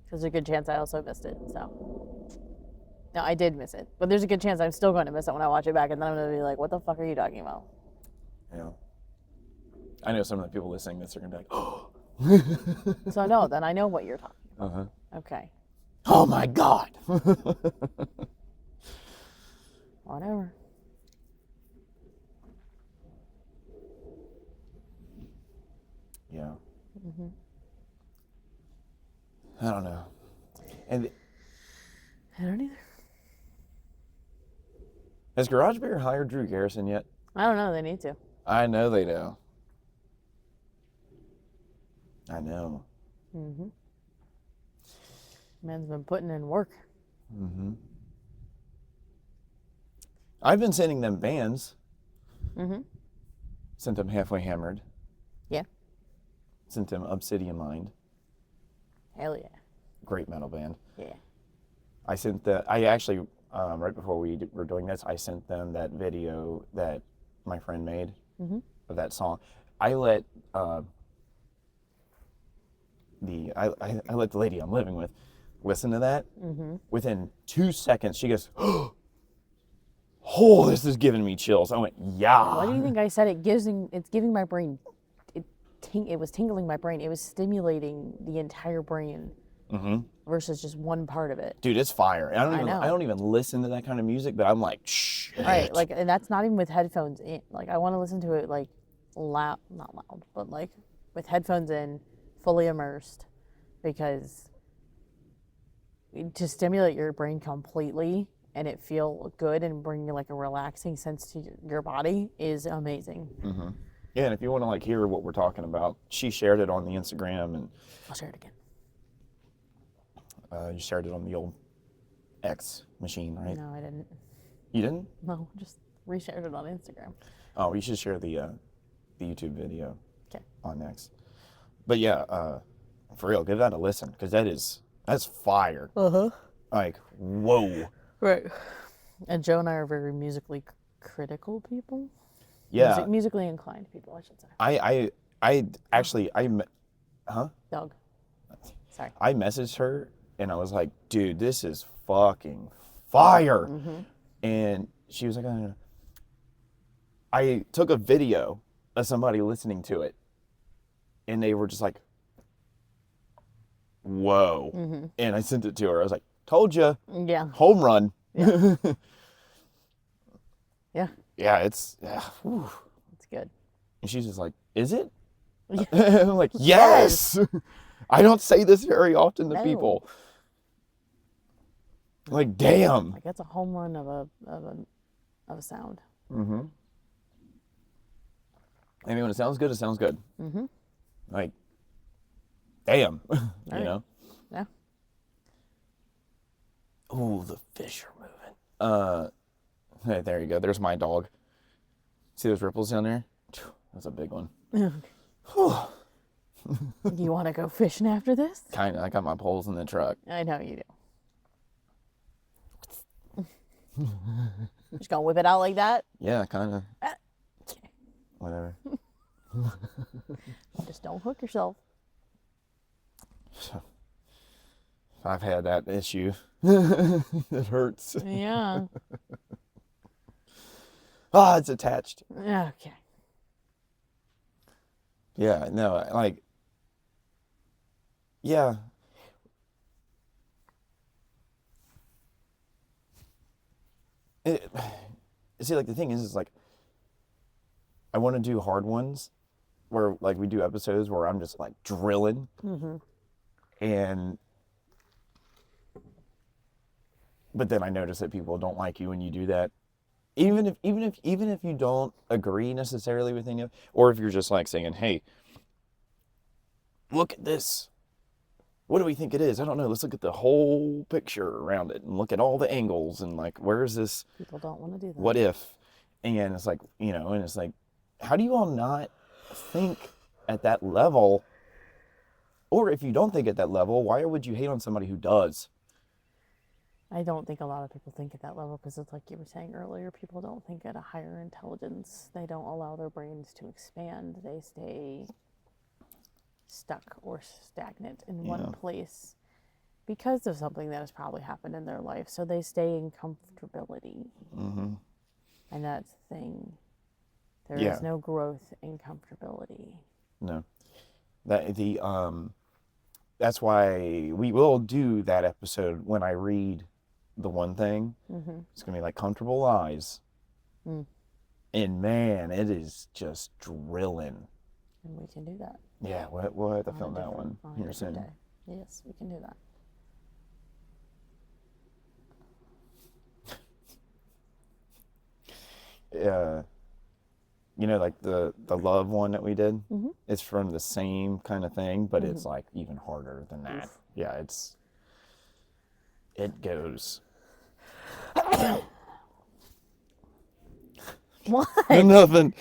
Because there's a good chance I also missed it, so. No, I did miss it. But there's a good chance I'm still going to miss it when I watch it back, and then I'm going to be like, what the fuck are you talking about?
Yeah. I know some of the people listening to this are gonna be like, oh.
So, no, then I know what you're talking about.
Uh-huh.
Okay.
Oh my God.
Whatever.
Yeah. I don't know. And
I don't either.
has Garage Beer hired Drew Garrison yet?
I don't know. They need to.
I know they do. I know.
Man's been putting in work.
I've been sending them bands.
Mm-hmm.
Sent them Halfway Hammered.
Yeah.
Sent them Obsidian Mind.
Hell yeah.
Great metal band.
Yeah.
I actually, right before we were doing this, I sent them that video that my friend made of that song. I let I let the lady I'm living with listen to that. Within 2 seconds, she goes, "Oh, this is giving me chills." I went, "Yeah."
Why do you think I said it's giving my brain, it was tingling my brain. It was stimulating the entire brain versus just one part of it.
Dude, it's fire.
know.
I don't even listen to that kind of music, but I'm like, shit.
Right, like, and that's not even with headphones in. Like, I want to listen to it like loud, not loud, but like with headphones in, fully immersed, because to stimulate your brain completely and it feel good and bring you like a relaxing sense to your body is amazing.
Yeah, and if you want to like hear what we're talking about, she shared it on the Instagram, and
I'll share it again.
you shared it on the old X machine, right?
No, I didn't.
You didn't?
No, just reshared it on Instagram.
Oh, you should share the YouTube video
Okay.
on X. But yeah, for real, give that a listen, because that's fire. Like, whoa.
Right. And Joe and I are very musically critical people.
Yeah.
Musically inclined people, I should say.
I actually, huh?
Dog. Sorry.
I messaged her and I was like, dude, this is fucking fire. And she was like, I took a video of somebody listening to it and they were just like, whoa. And I sent it to her. I was like, told you,
Yeah.
home run.
Yeah. Yeah.
Yeah, it's, yeah. Whew.
It's good.
And she's just like, is it?
Yeah.
I'm like, yes. I don't say this very often to
No.
people. Like, damn.
Like that's a home run of a sound.
Mm-hmm. I mean, when it sounds good, it sounds good.
Mm-hmm.
Like, damn. You
Right.
know?
Yeah.
Ooh, the fish are moving. Hey, there you go. There's my dog. See those ripples down there? That's a big one.
Do you want to go fishing after this?
Kind of. I got my poles in the truck.
I know you do. Just gonna whip it out like that?
Yeah, kind of.
Okay.
Whatever.
Just don't hook yourself.
I've had that issue. It hurts.
Yeah.
Ah, it's attached.
Okay.
Yeah, no, like, yeah. See, like, the thing is like, I want to do hard ones where, like, we do episodes where I'm just, like, drilling. And, but then I notice that people don't like you when you do that. Even if you don't agree necessarily with any of, or if you're just like saying, hey, look at this. What do we think it is? I don't know. Let's look at the whole picture around it and look at all the angles and like, where's this?
People don't want to do that.
What if? And it's like, you know, and it's like, how do you all not think at that level? Or if you don't think at that level, why would you hate on somebody who does?
I don't think a lot of people think at that level because it's like you were saying earlier, people don't think at a higher intelligence. They don't allow their brains to expand. They stay stuck or stagnant in one place because of something that has probably happened in their life. So they stay in comfortability. And that's the thing. There is no growth in comfortability.
No. That's why we will do that episode when I read the one thing. It's gonna be like Comfortable Lies. And man, it is just drilling.
And we can do that.
Yeah, we'll have to
on a
film that
different-
one
on a
here
different
soon.
day. Yes, we can do that.
You know, like the love one that we did. It's from the same kind of thing, but it's like even harder than that.
Oof.
Yeah, it goes.
What?
Nothing.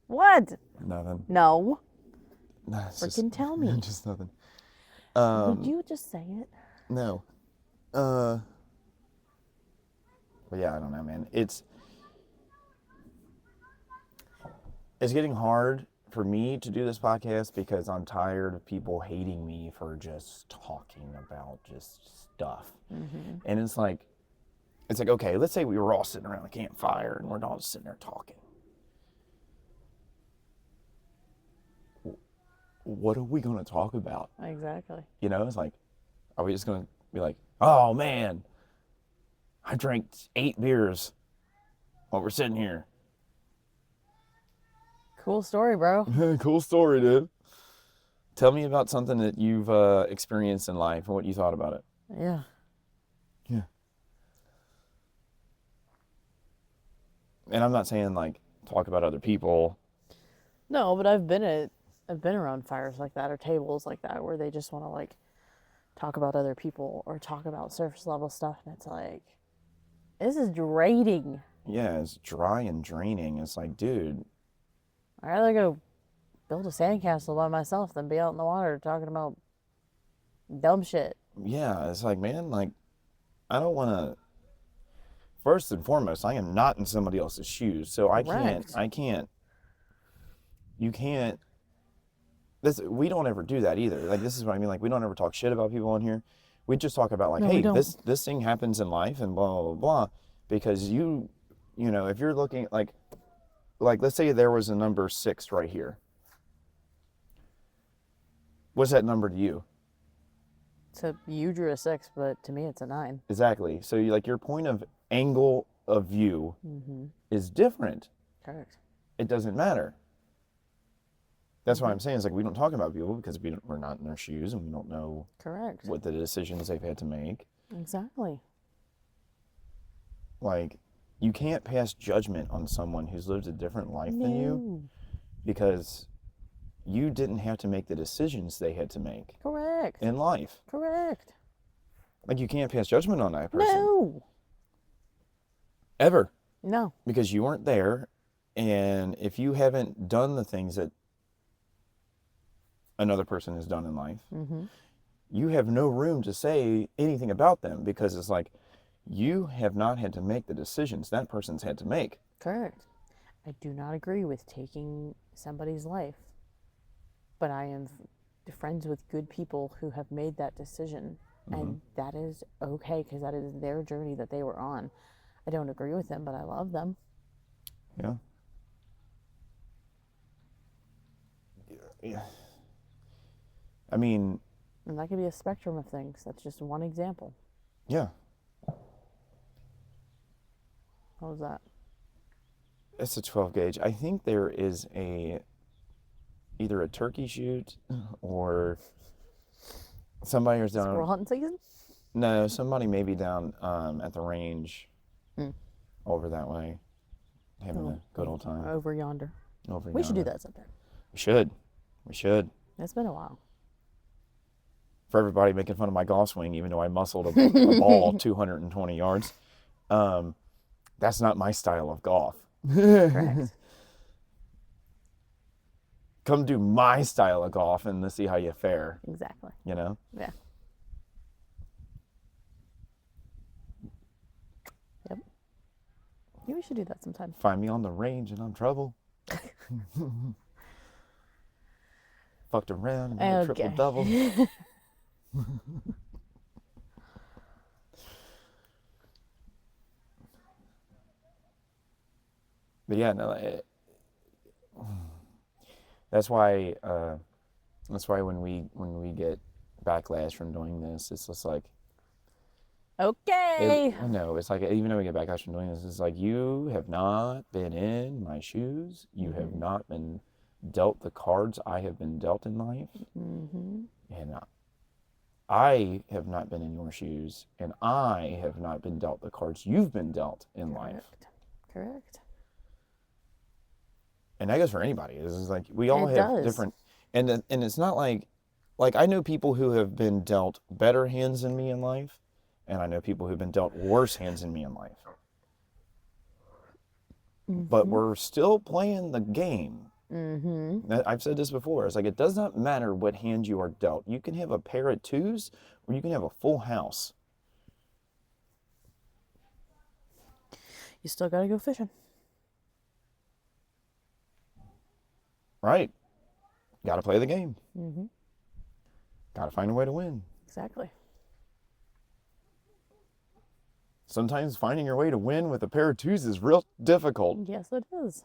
What?
Nothing.
No.
No, it's
Freaking tell me.
Just nothing.
Would you just say it?
No. But yeah, I don't know, man. It's getting hard for me to do this podcast because I'm tired of people hating me for just talking about just stuff. And it's like, okay, let's say we were all sitting around a campfire and we're all just sitting there talking. What are we going to talk about?
Exactly.
You know, it's like, are we just going to be like, oh man, I drank 8 beers while we're sitting here.
Cool story, bro.
Cool story, dude. Tell me about something that you've experienced in life and what you thought about it.
Yeah.
Yeah. And I'm not saying like talk about other people.
No, but I've been around fires like that or tables like that where they just want to like talk about other people or talk about surface level stuff, and it's like, this is draining.
Yeah, it's dry and draining. It's like, dude.
I'd rather go build a sandcastle by myself than be out in the water talking about dumb shit.
Yeah, it's like, man, like, I don't want to. first and foremost, I am not in somebody else's shoes. So
Correct.
you can't, we don't ever do that either. Like, this is what I mean. Like, we don't ever talk shit about people on here. We just talk about like,
No, we
hey,
don't.
this thing happens in life and blah, blah, blah. Because you know, if you're looking like let's say there was a number 6 right here. What's that number to you?
So you drew a 6, but to me it's a 9.
Exactly. So you, like, your point of angle of view is different.
Correct.
It doesn't matter. That's what I'm saying. Is like, we don't talk about people because we're not in their shoes and we don't know
Correct.
what the decisions they've had to make.
Exactly.
Like, you can't pass judgment on someone who's lived a different life than you because you didn't have to make the decisions they had to make
Correct.
in life.
Correct.
Like, you can't pass judgment on that person.
No.
Ever.
No.
Because you weren't there, and if you haven't done the things that another person has done in life, you have no room to say anything about them because it's like, you have not had to make the decisions that person's had to make.
Correct. I do not agree with taking somebody's life, but I am friends with good people who have made that decision, and that is okay because that is their journey that they were on. I don't agree with them, but I love them.
Yeah. Yeah. I mean,
and that could be a spectrum of things. That's just one example.
Yeah.
What was that?
It's a 12 gauge. I think there is either a turkey shoot or somebody was down.
Squirrel hunting season?
No, somebody may be down at the range over that way, having a good old time.
Over yonder.
Over
We
yonder.
should do that sometime.
We should. We should.
It's been a while.
For everybody making fun of my golf swing, even though I muscled a ball 220 yards, that's not my style of golf.
Correct.
Come do my style of golf and let's see how you fare.
Exactly.
You know?
Yeah. Yep. Yeah, we should do that sometime.
Find me on the range and I'm trouble. Fucked around and did a triple double. But yeah, no, that's why when we get backlash from doing this, it's just like,
okay.
I know, it's like, even though we get backlash from doing this, it's like, you have not been in my shoes. You have not been dealt the cards I have been dealt in life. And I have not been in your shoes, and I have not been dealt the cards you've been dealt in life.
Correct.
And that goes for anybody. It's just like, we all have different, and it's not like I know people who have been dealt better hands than me in life, and I know people who've been dealt worse hands than me in life. But we're still playing the game. I've said this before. It's like, it does not matter what hand you are dealt. You can have a pair of 2s, or you can have a full house.
You still gotta go fishing.
Right. Gotta play the game. Gotta find a way to win.
Exactly.
Sometimes finding your way to win with a pair of 2s is real difficult.
Yes, it is.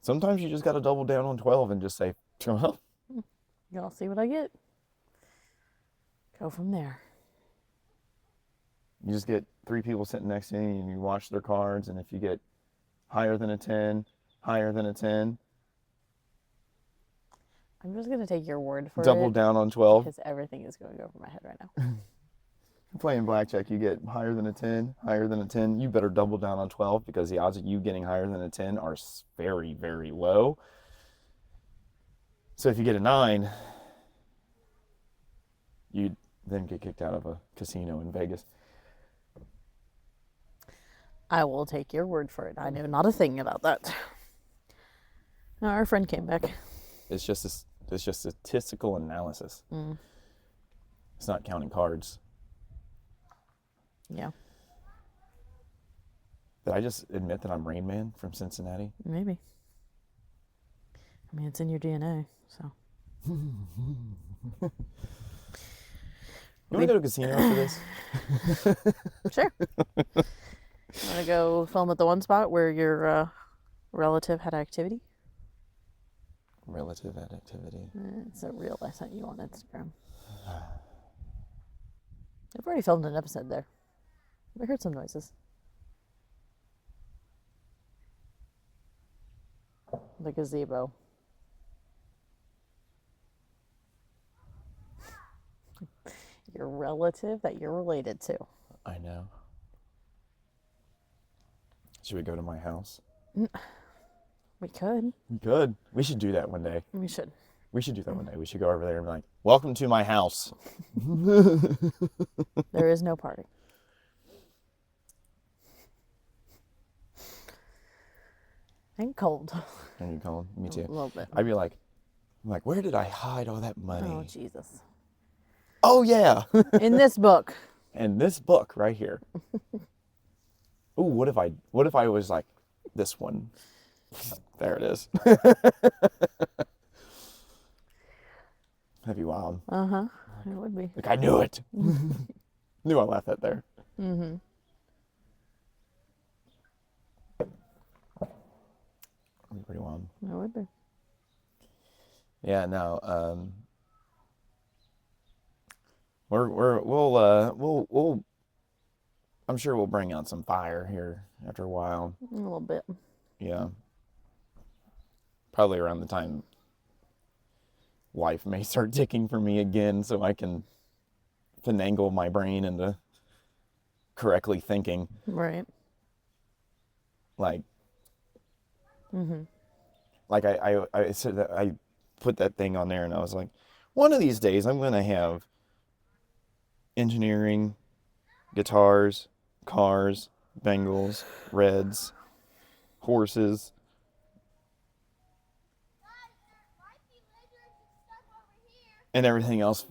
Sometimes you just got to double down on 12 and just say, well,
Y'all see what I get. Go from there.
You just get 3 people sitting next to you and you watch their cards, and if you get higher than a 10, higher than a 10,
I'm just going to take your word for
double
it.
down on 12.
Because everything is going over my head right now.
Playing blackjack, you get higher than a 10, higher than a 10. You better double down on 12 because the odds of you getting higher than a 10 are very, very low. So if you get a 9, you then get kicked out of a casino in Vegas.
I will take your word for it. I know not a thing about that. Now, our friend came back.
It's just statistical analysis. It's not counting cards.
Yeah.
Did I just admit that I'm Rain Man from Cincinnati?
Maybe. I mean, it's in your DNA, so.
You want to go to a casino after this?
Sure. Want to go film at the one spot where your relative had activity?
Relative at activity.
It's a reel I sent you on Instagram. I've already filmed an episode there. I heard some noises. The gazebo. Your relative that you're related to.
I know. Should we go to my house?
We could.
Good. We should do that one day.
We should.
We should do that one day. We should go over there and be like, welcome to my house.
There is no party. And cold.
And you call me
A
too.
little bit.
I'd be like, where did I hide all that money?
Oh, Jesus.
Oh, yeah.
In this book.
And this book right here. Ooh, what if I was like this one? There it is. That'd be wild.
Uh-huh. It would be.
Like, I knew it. Knew I left that there.
Mm-hmm.
That'd be pretty wild.
It would be.
Yeah, no. We'll I'm sure we'll bring out some fire here after a while.
A little bit.
Yeah. Probably around the time life may start ticking for me again, so I can finagle my brain into correctly thinking.
Right.
Like,
Mm-hmm.
like I said that I put that thing on there and I was like, one of these days I'm gonna have engineering, guitars, cars, Bengals, Reds, horses. And everything else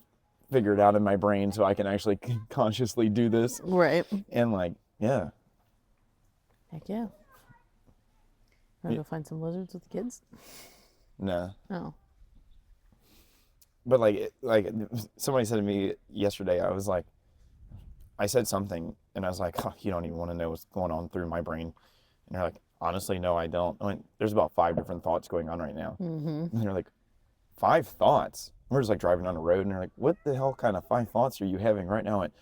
figured out in my brain so I can actually consciously do this.
Right.
And like, yeah.
Heck yeah. Want to go find some lizards with the kids?
Nah.
Oh.
But like somebody said to me yesterday, I said something and I was like, oh, you don't even want to know what's going on through my brain. And they're like, honestly, no, I don't. I mean, there's about 5 different thoughts going on right now.
Mm-hmm.
And they're like, 5 thoughts? We're just like driving down the road and they're like, what the hell kind of 5 thoughts are you having right now? I went,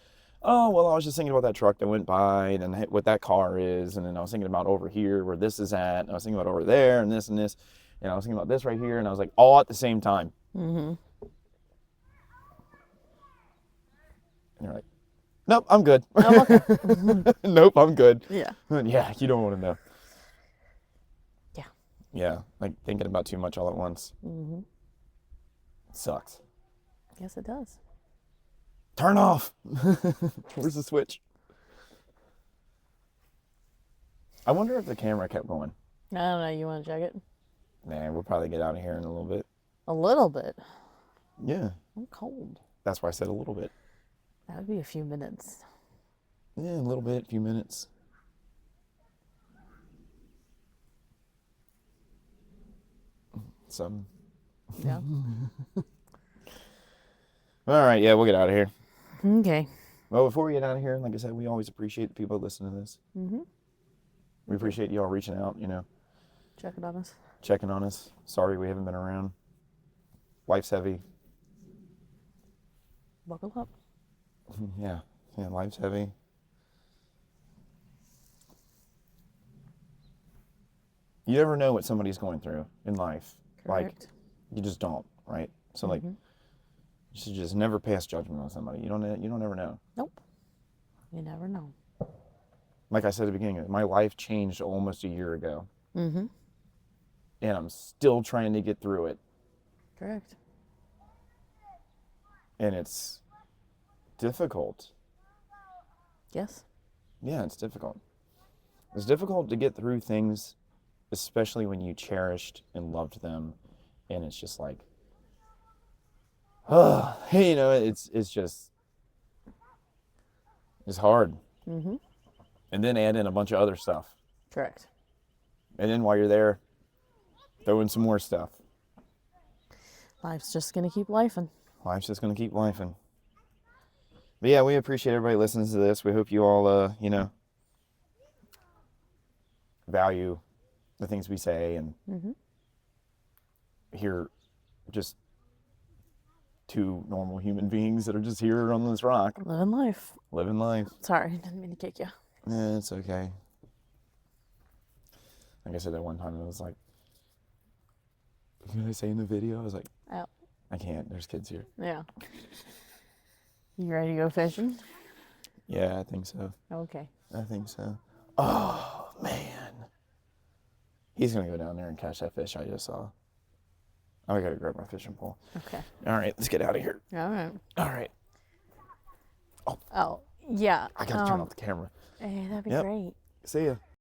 oh, well, I was just thinking about that truck that went by and then what that car is. And then I was thinking about over here where this is at. And I was thinking about over there and this and this. And I was thinking about this right here. And I was like, all at the same time.
Mm-hmm.
And they're like, nope, I'm good.
Oh, okay.
Nope, I'm good.
Yeah.
Yeah, you don't want to know.
Yeah.
Yeah, like thinking about too much all at once.
Mm-hmm.
Sucks.
Yes, it does.
Turn off. Where's the switch? I wonder if the camera kept going.
I don't know. You want to check it?
Nah, we'll probably get out of here in a little bit.
A little bit.
Yeah,
I'm cold.
that's why I said a little bit.
That would be a few minutes.
Yeah, a little bit, a few minutes. Some.
Yeah.
All right, yeah, we'll get out of here.
Okay.
Well, before we get out of here, like I said, we always appreciate the people that listen to this.
Mm-hmm.
We appreciate y'all reaching out,
Check it on us.
checking on us. Sorry we haven't been around. Life's heavy.
Buckle up.
Yeah, life's heavy. You never know what somebody's going through in life. Like,
Correct.
you just don't, right? So, like, you should just never pass judgment on somebody. You don't ever know.
Nope. You never know.
Like I said at the beginning, my life changed almost a year ago.
Mm-hmm.
And I'm still trying to get through it.
Correct.
And it's difficult.
Yes.
Yeah, it's difficult. It's difficult to get through things, especially when you cherished and loved them. And it's just like, it's just, it's hard.
Mm-hmm.
And then add in a bunch of other stuff.
Correct.
And then while you're there, throw in some more stuff.
Life's just gonna keep lifing.
Life's just going to keep lifing. But yeah, we appreciate everybody listening to this. We hope you all, value the things we say and hear just two normal human beings that are just here on this rock.
Living life.
Living life.
Sorry, didn't mean to kick you.
It's okay. Like I said that one time, it was like, what did I say in the video? I was like,
Oh.
I can't. There's kids here.
Yeah. You ready to go fishing?
Yeah, I think so.
Okay.
I think so. Oh, man. He's going to go down there and catch that fish I just saw. I got to grab my fishing pole.
Okay.
All right, let's get out of here.
All right.
All right.
Oh, yeah.
I got to turn off the camera.
Hey, that'd be
Yep.
great.
See ya.